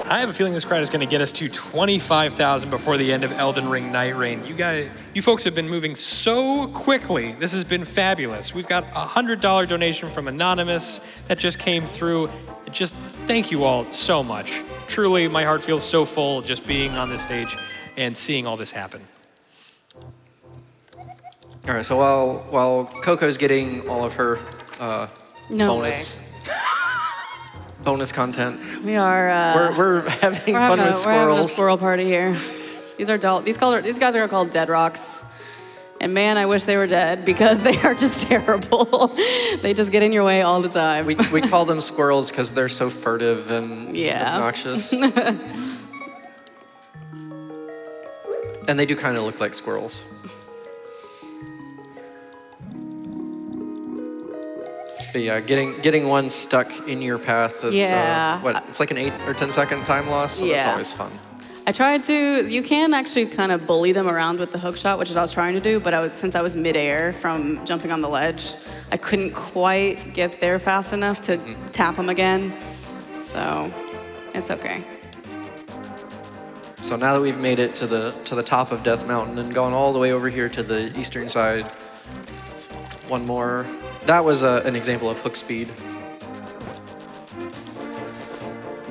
I have a feeling this crowd is going to get us to 25,000 before the end of Elden Ring Night Rain. You folks have been moving so quickly. This has been fabulous. We've got a $100 donation from Anonymous that just came through. Just thank you all so much. Truly, my heart feels so full just being on this stage and seeing all this happen. All right. So while Coco's getting all of her No bonus content, way. We are. we're having we're fun having with we're having a squirrels. squirrel party here. These guys are called dead rocks. And man, I wish they were dead because they are just terrible. They just get in your way all the time. We call them squirrels because they're so furtive and Yeah. obnoxious. And they do kind of look like squirrels. But yeah, getting one stuck in your path is it's like an 8 or 10 second time loss, so that's always fun. I tried to. You can actually kind of bully them around with the hook shot, which is what I was trying to do. But since I was midair from jumping on the ledge, I couldn't quite get there fast enough to tap them again. So it's okay. So now that we've made it to the top of Death Mountain and gone all the way over here to the eastern side, one more. That was an example of hook speed.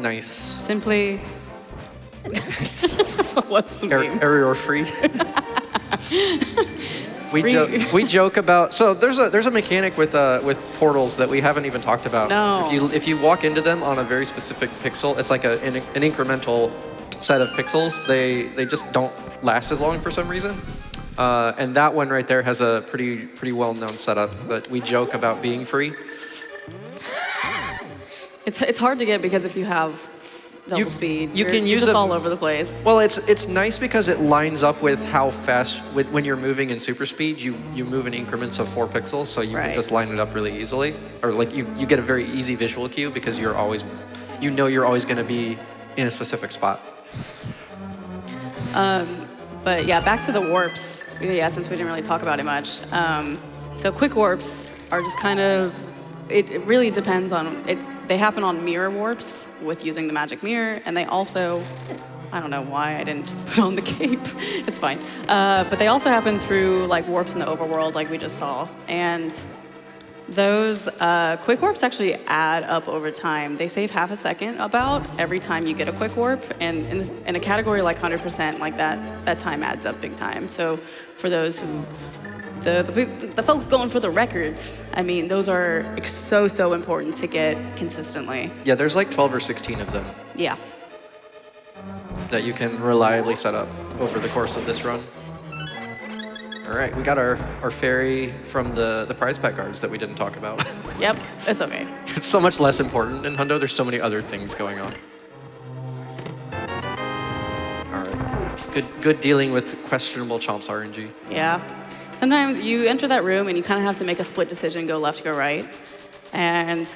Nice. Simply. What's the name? Error free. We joke about, so there's a mechanic with portals that we haven't even talked about. No. If you walk into them on a very specific pixel, it's like an incremental set of pixels. They just don't last as long for some reason. And that one right there has a pretty well-known setup that we joke about being free. It's hard to get because if you have double speed, you can you're use just them all over the place. Well, it's nice because it lines up with how fast when you're moving in super speed, you move in increments of 4 pixels, so you can just line it up really easily, or like you get a very easy visual cue because you're always going to be in a specific spot. But yeah, back to the warps. Yeah, since we didn't really talk about it much. So quick warps are just kind of, it really depends on it. They happen on mirror warps with using the magic mirror, and they also, I don't know why I didn't put on the cape. It's fine. But they also happen through like warps in the overworld, like we just saw. And those quick warps actually add up over time. They save half a second about every time you get a quick warp, and in a category like 100%, like that time adds up big time. So for those who, the folks going for the records, I mean, those are so important to get consistently. Yeah, there's like 12 or 16 of them. Yeah. That you can reliably set up over the course of this run. All right, we got our fairy from the prize pack cards that we didn't talk about. Yep, it's okay. It's so much less important in Hundo. There's so many other things going on. All right, good dealing with questionable Chomps RNG. Yeah. Sometimes you enter that room and you kind of have to make a split decision, go left, go right. And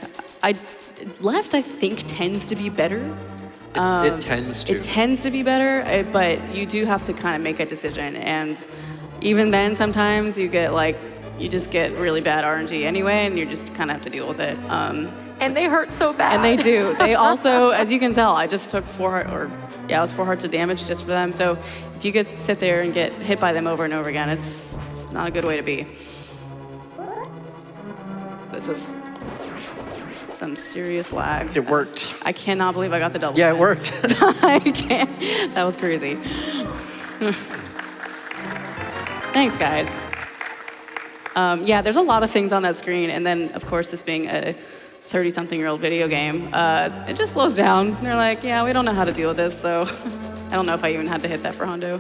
left, I think, tends to be better. It tends to. It tends to be better, but you do have to kind of make a decision. And even then, sometimes you just get really bad RNG anyway, and you just kind of have to deal with it. And they hurt so bad. And they do. They also, as you can tell, I just took it was 4 hearts of damage just for them. So if you could sit there and get hit by them over and over again, it's not a good way to be. This is some serious lag. It worked. I cannot believe I got the double. Yeah, it worked. I can't. That was crazy. Thanks, guys. Yeah, there's a lot of things on that screen, and then, of course, this being a 30-something-year-old video game, it just slows down. They're like, yeah, we don't know how to deal with this, so I don't know if I even had to hit that for Hondo.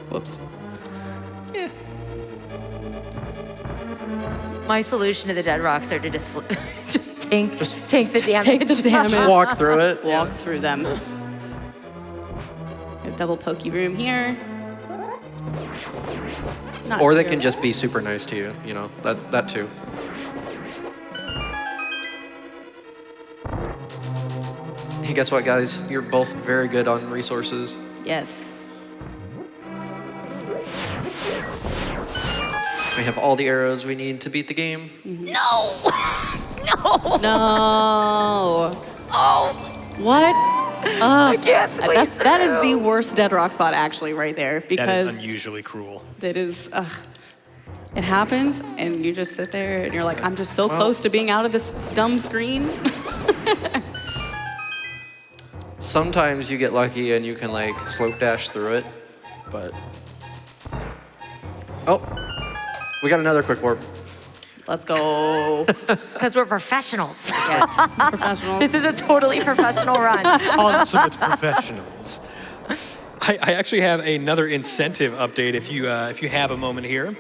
Whoops. Yeah. My solution to the dead rocks are to just tank the damage. Take the damage. Walk through it. Walk through them. We have double pokey room here. Or they can just be super nice to you, you know, that too. Hey, guess what, guys? You're both very good on resources. Yes. We have all the arrows we need to beat the game. No! No! No. Oh! What? I can't squeeze that is through. the worst dead rock spot actually right there, That because is unusually cruel. that is, it happens and you just sit there and you're like, I'm just so close to being out of this dumb screen. Sometimes you get lucky and you can like slope dash through it, but... Oh, we got another quick warp. Let's go. Because we're professionals. Yes, professional. This is a totally professional run. Consummate professionals. I actually have another incentive update if you have a moment here.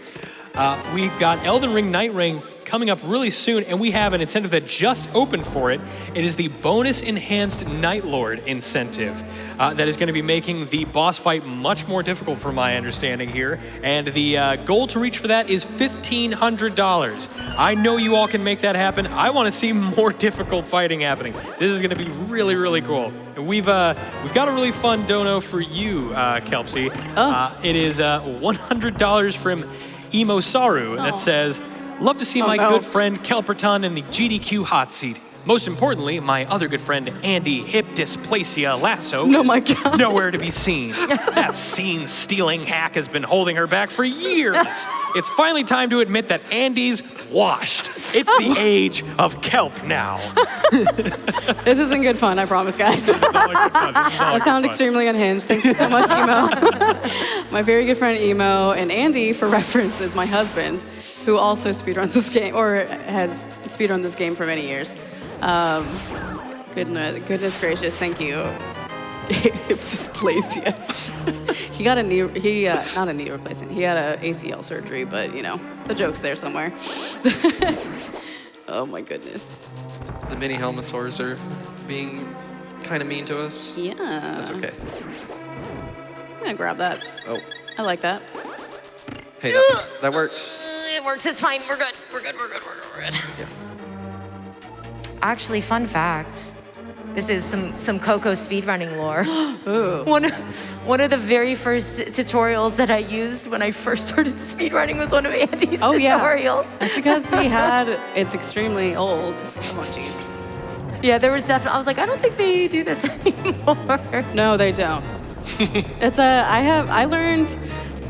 We've got Elden Ring Night Ring coming up really soon, and we have an incentive that just opened for it. It is the bonus enhanced Night Lord incentive that is going to be making the boss fight much more difficult from my understanding here. And the goal to reach for that is $1,500. I know you all can make that happen. I want to see more difficult fighting happening. This is going to be really, really cool. We've got a really fun dono for you, kelpsey. It is $100 from Emo-Saru that says, love to see my good friend Kelperton in the GDQ hot seat. Most importantly, my other good friend Andy Hip Dysplasia Lasso Oh my God. nowhere to be seen. That scene-stealing hack has been holding her back for years. It's finally time to admit that Andy's washed. It's the age of kelp now. This isn't good fun, I promise, guys. That sounds extremely unhinged. Thank you so much, Emo. My very good friend Emo, and Andy, for reference, is my husband, who also speedruns this game, or has speedrun this game for many years. Goodness gracious, thank you. Dysplasia. He got not a knee replacement. He had an ACL surgery, but you know, the joke's there somewhere. Oh my goodness. The mini helmosaurs are being kind of mean to us. Yeah. That's okay. I'm gonna grab that. Oh, I like that. hey, that works. It works. It's fine. We're good. We're good. Yeah. Actually, fun fact. This is some Coco speedrunning lore. Ooh. One of the very first tutorials that I used when I first started speedrunning was one of Andy's tutorials. That's because it's extremely old. Oh, jeez. Yeah, there was definitely, I was like, I don't think they do this anymore. No, they don't. I learned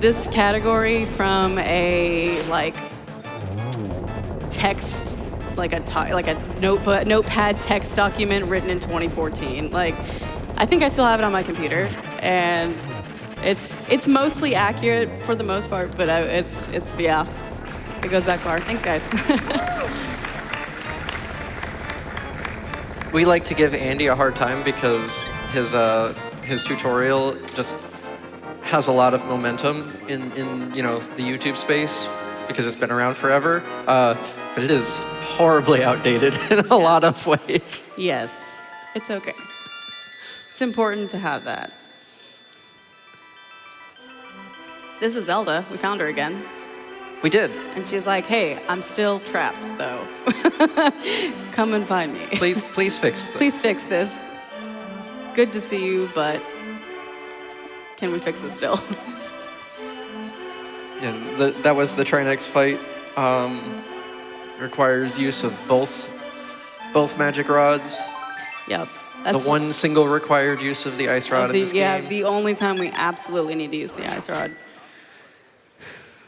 this category from a text, like a notepad text document written in 2014. I think I still have it on my computer, and it's mostly accurate for the most part, but it goes back far. Thanks, guys. We like to give Andy a hard time because his tutorial just has a lot of momentum in the YouTube space because it's been around forever. But it is horribly outdated in a lot of ways. Yes, it's okay. It's important to have that. This is Zelda. We found her again. We did. And she's like, hey, I'm still trapped, though. Come and find me. Please fix this. Please fix this. Good to see you, but can we fix this still? Yeah, that was the Trinex fight. Requires use of both magic rods. Yep. The one single required use of the ice rod in this game. Yeah, the only time we absolutely need to use the ice rod.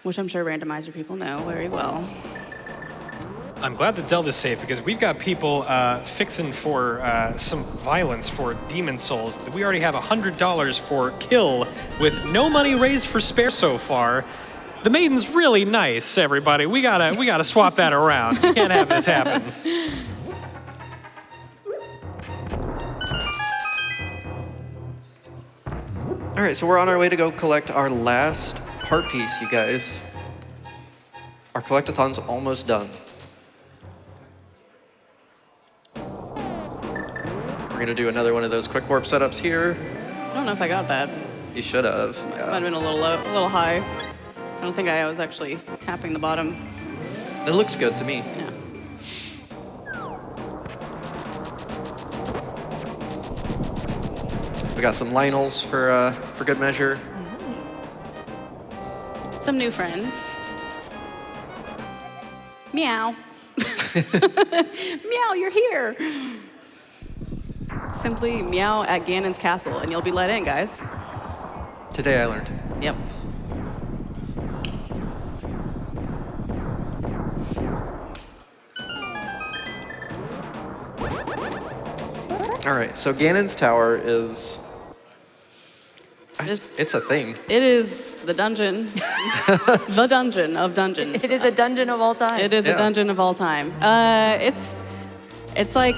Which I'm sure randomizer people know very well. I'm glad that Zelda's safe because we've got people fixing for some violence for Demon Souls. We already have $100 for kill with no money raised for spare so far. The maiden's really nice, everybody. We gotta swap that around. We can't have this happen. All right, so we're on our way to go collect our last part piece, you guys. Our collectathon's almost done. We're gonna do another one of those quick warp setups here. I don't know if I got that. You should have. Might have been a little low, a little high. I don't think I was actually tapping the bottom. It looks good to me. Yeah. We got some Lionels for good measure. Some new friends. Meow. Meow, you're here. Simply meow at Ganon's castle and you'll be let in, guys. Today I learned. Yep. All right, so Ganon's Tower is... It's a thing. It is the dungeon. The dungeon of dungeons. It is a dungeon of all time. It is a dungeon of all time. It's like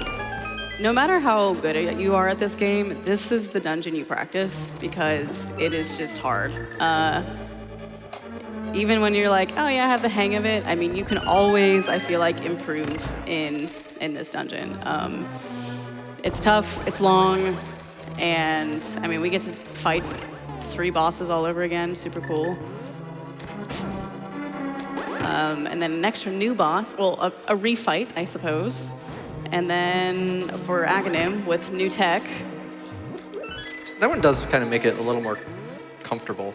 no matter how good you are at this game, this is the dungeon you practice because it is just hard. Even when you're like, oh yeah, I have the hang of it, I mean, you can always, I feel like, improve in this dungeon. It's tough, it's long, and I mean, we get to fight 3 bosses all over again, super cool. And then an extra new boss, well, a refight, I suppose. And then for Aghanim with new tech. That one does kind of make it a little more comfortable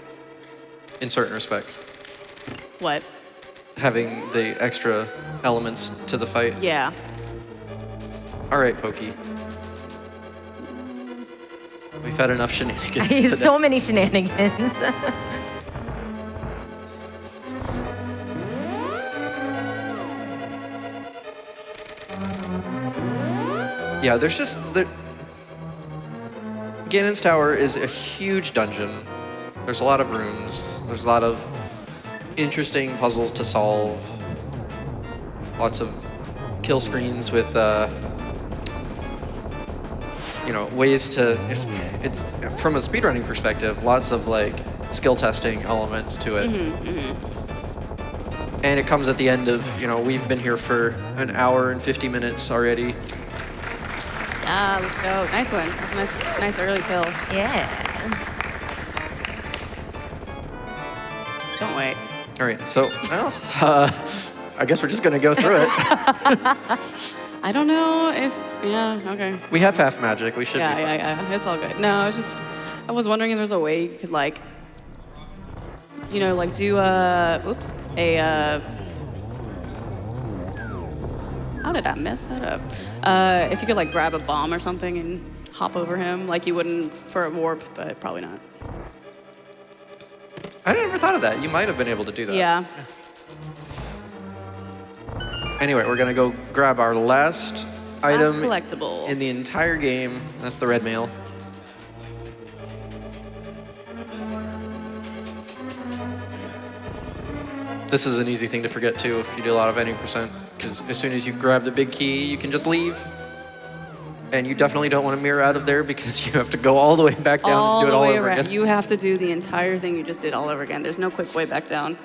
in certain respects. What? Having the extra elements to the fight. Yeah. All right, Pokey. We've had enough shenanigans today. So many shenanigans. Yeah, there's just Ganon's Tower is a huge dungeon. There's a lot of rooms. There's a lot of interesting puzzles to solve. Lots of kill screens with, you know, ways to. If it's from a speedrunning perspective, lots of like skill testing elements to it. And it comes at the end of, you know, we've been here for an hour and 50 minutes already. Ah, let's go. Nice one. That's a nice early kill. Yeah. Don't wait. All right, so, well, I guess we're just gonna go through it. I don't know if, yeah, okay. We have half magic, we should be fine. Yeah, it's all good. No, it's just, I was wondering if there's a way you could like, you know, like do how did I mess that up? If you could like grab a bomb or something and hop over him, like you wouldn't for a warp, but probably not. I never thought of that. You might have been able to do that. Yeah. Anyway, we're gonna go grab our last item collectible in the entire game. That's the red mail. This is an easy thing to forget too if you do a lot of any percent, because as soon as you grab the big key, you can just leave. And you definitely don't want to mirror out of there because you have to go all the way back down and do it all over again. You have to do the entire thing you just did all over again. There's no quick way back down.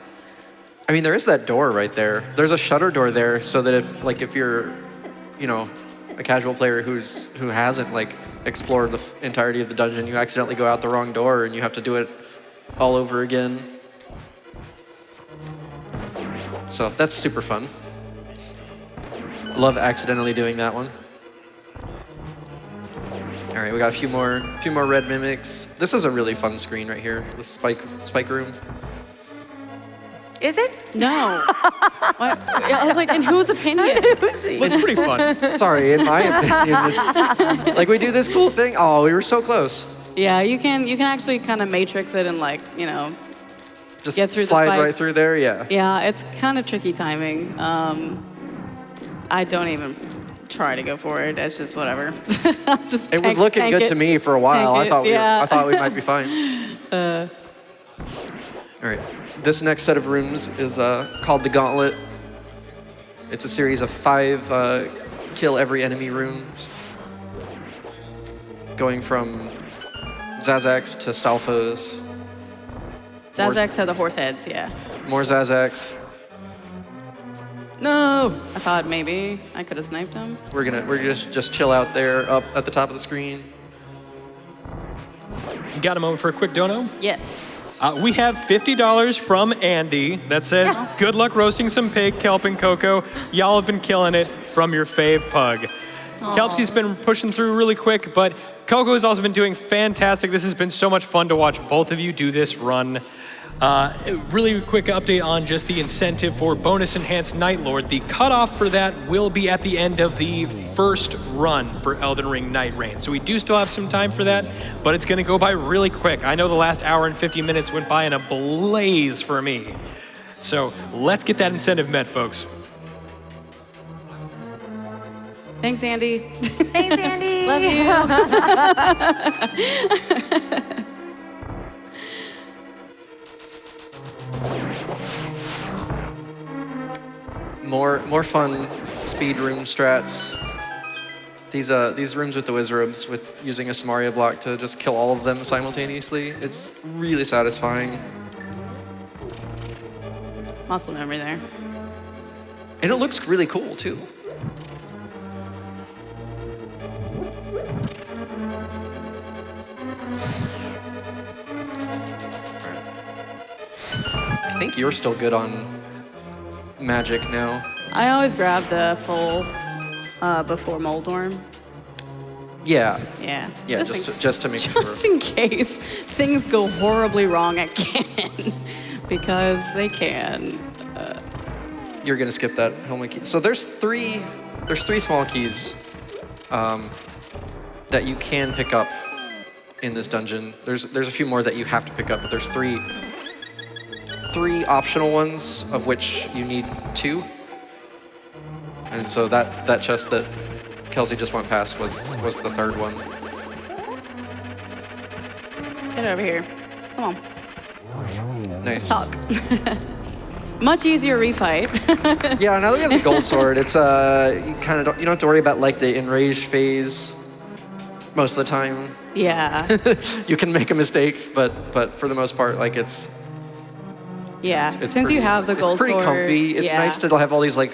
I mean, there is that door right there. There's a shutter door there so that if you're, you know, a casual player who hasn't like explored the entirety of the dungeon, you accidentally go out the wrong door and you have to do it all over again. So that's super fun. Love accidentally doing that one. All right, we got a few more red mimics. This is a really fun screen right here. The spike room. Is it? No. What? I was like, in whose opinion? Looks pretty fun. Sorry, in my opinion, it's like we do this cool thing. Oh, we were so close. Yeah, you can actually kind of matrix it and like, you know, Just get through slide the spikes. right through there, yeah. Yeah, it's kind of tricky timing. I don't even try to go for it. It's just whatever. Just It was looking good to me for a while. I thought yeah. I thought we might be fine. All right. This next set of rooms is called the Gauntlet. It's a series of 5 kill every enemy rooms, going from Zazax to Stalfos. Zazax are the horse heads, yeah. More Zazax. No! I thought maybe I could have sniped him. We're gonna just chill out there up at the top of the screen. Got a moment for a quick dono? Yes. We have $50 from Andy that says, good luck roasting some pig, Kelp and Coco. Y'all have been killing it, from your fave pug. Kelpsy's been pushing through really quick, but Coco has also been doing fantastic. This has been so much fun to watch both of you do this run. Really quick update on just the incentive for bonus enhanced Night Lord. The cutoff for that will be at the end of the first run for Elden Ring Night Reign. So we do still have some time for that, but it's gonna go by really quick. I know the last hour and 50 minutes went by in a blaze for me. So let's get that incentive met, folks. Thanks, Andy. Thanks, Andy. Love you. More fun speed room strats. These rooms with the wizards, with using a Samaria block to just kill all of them simultaneously, it's really satisfying. Muscle memory there. And it looks really cool, too. I think you're still good on magic now. I always grab the full before Moldorm. Yeah. Yeah. Yeah, just to make sure. Just in case things go horribly wrong at Ganon, because they can. You're gonna skip that helmet key. So there's three small keys that you can pick up in this dungeon. There's a few more that you have to pick up, but there's three optional ones, of which you need 2. And so that chest that Kelsey just went past was the 3rd one. Get over here. Come on. Nice. Talk. Much easier refight. Yeah, now that we have the gold sword, it's you don't have to worry about like the enraged phase most of the time. Yeah. You can make a mistake, but for the most part, like it's Since pretty, you have the gold it's pretty sword, comfy. It's yeah. nice to have all these like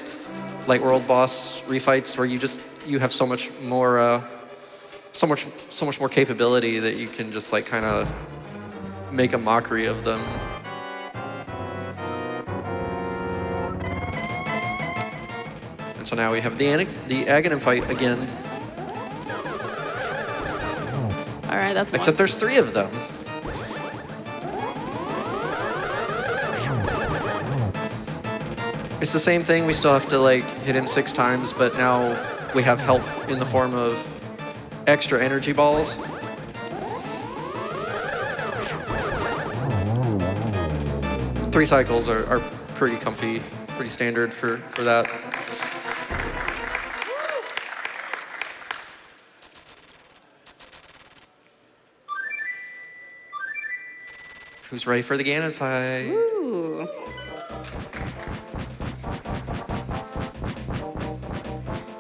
world boss refights where you have so much more so much more capability that you can just like kind of make a mockery of them. And so now we have the Aghanim fight again. All right, that's one. Except there's 3 of them. It's the same thing. We still have to like hit him 6 times, but now we have help in the form of extra energy balls. Three cycles are pretty comfy, pretty standard for that. Who's ready for the Ganon fight? Ooh.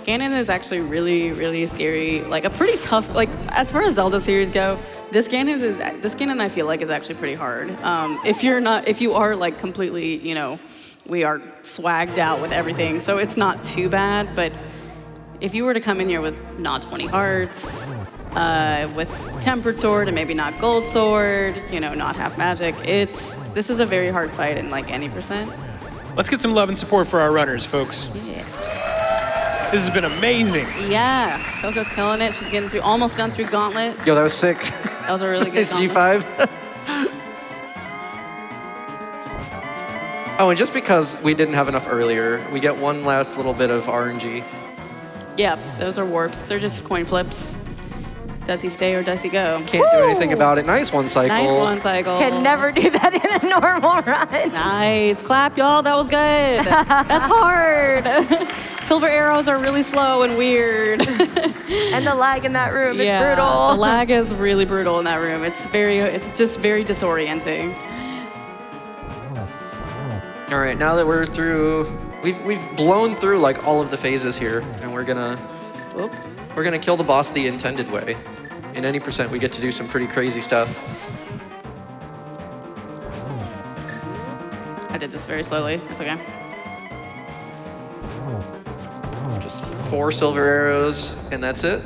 Ganon is actually really, really scary. Like a pretty tough. Like as far as Zelda series go, this Ganon I feel like is actually pretty hard. If you are like completely, we are swagged out with everything, so it's not too bad. But if you were to come in here with not 20 hearts, with tempered sword and maybe not gold sword, not half magic, this is a very hard fight in like any percent. Let's get some love and support for our runners, folks. Yeah. This has been amazing. Yeah, Coco's killing it. She's getting almost done through Gauntlet. Yo, that was sick. That was a really good Nice Gauntlet. G5. Oh, and just because we didn't have enough earlier, we get one last little bit of RNG. Yeah, those are warps. They're just coin flips. Does he stay or does he go? Can't do anything about it. Nice one cycle. Nice one cycle. Can never do that in a normal run. Nice. Clap, y'all. That was good. That's hard. Silver arrows are really slow and weird. And the lag in that room is brutal. The lag is really brutal in that room. It's just very disorienting. All right, now that we're through, we've blown through like all of the phases here, and we're gonna kill the boss the intended way. In any percent, we get to do some pretty crazy stuff. I did this very slowly. It's okay. Just 4 silver arrows, and that's it.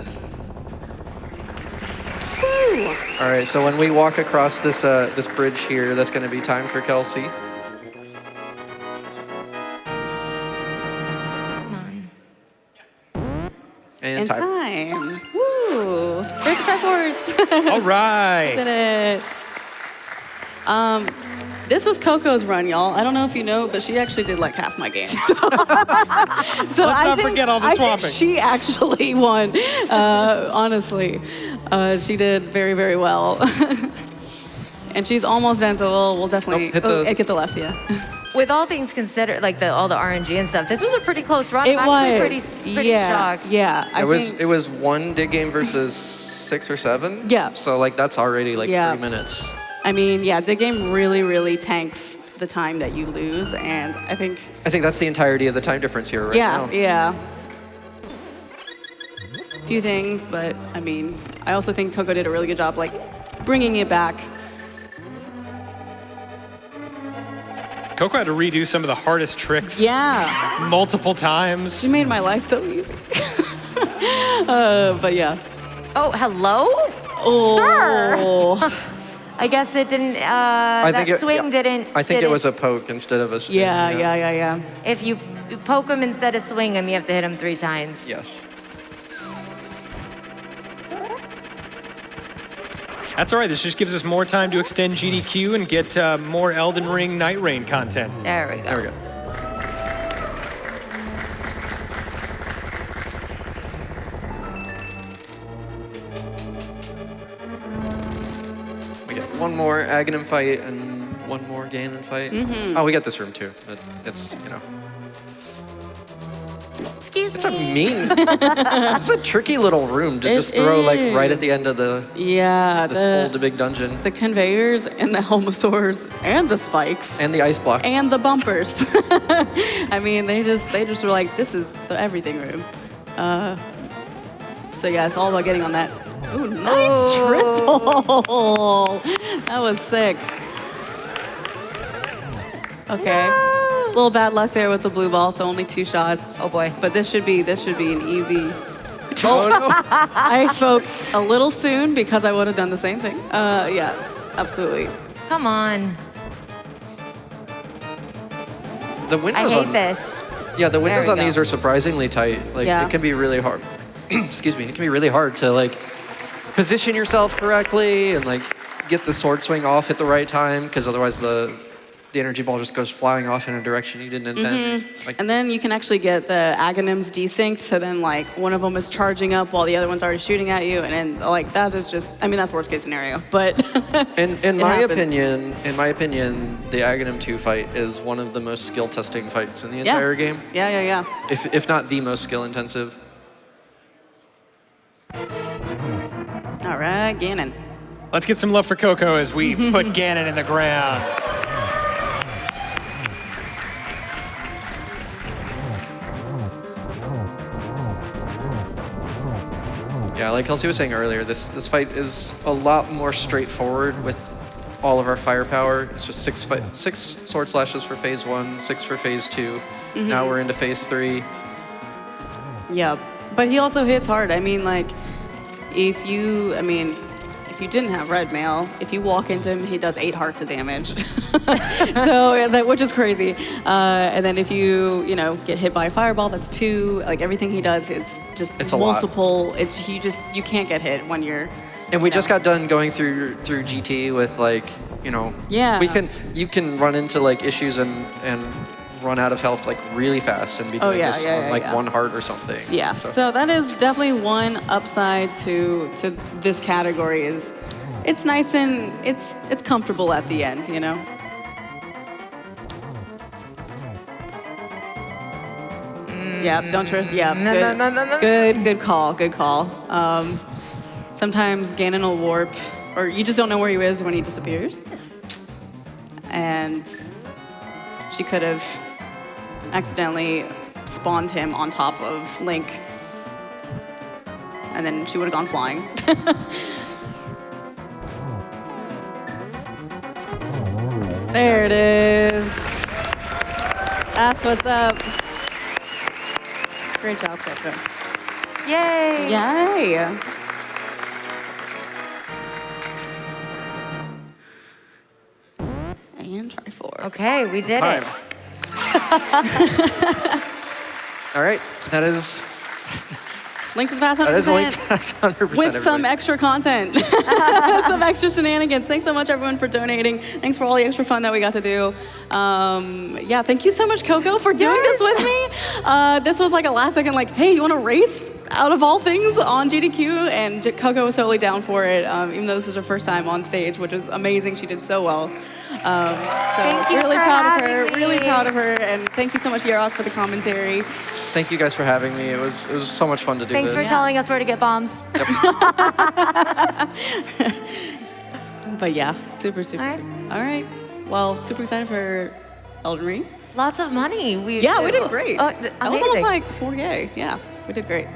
Woo! All right, so when we walk across this bridge here, that's going to be time for Kelsey. And time. Woo! There's the Triforce. All right. Did it. This was Coco's run, y'all. I don't know if you know, but she actually did like half my game. So Let's not forget all the I swamping. think she actually won. Honestly, she did very, very well. And she's almost done, so we'll definitely get the left, yeah. With all things considered, like all the RNG and stuff, this was a pretty close run. It I'm actually pretty yeah, shocked. Yeah, it was 1 dig game versus 6 or 7. Yeah. So like that's already like 3 minutes. I mean, yeah, dig game really, really tanks the time that you lose, and I think that's the entirety of the time difference here right now. Yeah. few things, but I mean, I also think Coco did a really good job, like, bringing it back. Coco had to redo some of the hardest tricks. Yeah. Multiple times. She made my life so easy. But yeah. Oh, hello? Oh. Sir! I guess it didn't, swing didn't. I think it was a poke instead of a spin. Yeah. If you poke him instead of swing him, you have to hit him 3 times. Yes. That's all right. This just gives us more time to extend GDQ and get more Elden Ring Night Rain content. There we go. There we go. We get one more Aghanim fight and one more Ganon fight. Oh, we got this room too, but it's, you know. Excuse It's a me. mean, it's a tricky little room to just throw like right at the end of this whole big dungeon. The conveyors and the helmosaurs and the spikes. And the ice blocks. And the bumpers. I mean, they just were like, this is the everything room. So yeah, it's all about getting on that. Ooh, nice triple. That was sick. Okay. A little bad luck there with the blue ball, so only 2 shots. Oh boy. But this should be an easy. Oh no! I spoke a little soon because I would have done the same thing. Yeah, absolutely. Come on. The I windows hate on this. Yeah, the windows we on go. these are surprisingly tight. Like Yeah. it can be really hard. Excuse me. It can be really hard to like position yourself correctly and like get the sword swing off at the right time, because otherwise the energy ball just goes flying off in a direction you didn't intend. Like, And then you can actually get the Aghanims desynced, so then like one of them is charging up while the other one's already shooting at you, and then like that is just, I mean, that's worst case scenario, but in my happens. opinion, the Aghanim 2 fight is one of the most skill testing fights in the entire game. Yeah. If not the most skill intensive. All right, Ganon. Let's get some love for Coco as we put Ganon in the ground. Yeah, like Kelsey was saying earlier, this fight is a lot more straightforward with all of our firepower. It's just 6 sword slashes for phase 1, 6 for phase 2. Now we're into phase 3. Yeah, but he also hits hard. I mean, like, if you didn't have red mail, if you walk into him, he does 8 hearts of damage. Which is crazy. And then if you get hit by a fireball, that's 2. Like everything he does is just It's a multiple. Lot. You can't get hit when you're. And we just got done going through GT with like, Yeah. you can run into like issues and run out of health like really fast and be doing this on like 1 heart or something. Yeah. So that is definitely one upside to this category is it's nice and it's comfortable at the end, Yeah, don't trust. Yeah, good call. Sometimes Ganon will warp, or you just don't know where he is when he disappears. And she could have accidentally spawned him on top of Link, and then she would have gone flying. There it is. That's what's up. Great job, Coco. Yay! Yay! And try 4. Okay, we did it. All right, that is Link to the past 100%. that is Link to the Past 100%. With some everybody. extra content, some extra shenanigans. Thanks so much, everyone, for donating. Thanks for all the extra fun that we got to do. Yeah, thank you so much, Coco, for doing this with me. This was like a last second, like, hey, you want to race out of all things on GDQ? And Coco was totally down for it, even though this was her first time on stage, which was amazing. She did so well. Thank you really for proud of her. having me. Really proud of her, and thank you so much, Yeroc, for the commentary. Thank you guys for having me. It was so much fun to do Thanks this. for telling us where to get bombs. But yeah, super. All right. Well, super excited for Elden Ring. Lots of money. We Yeah, we did great. Oh, That was almost like 4K. Yeah, we did great.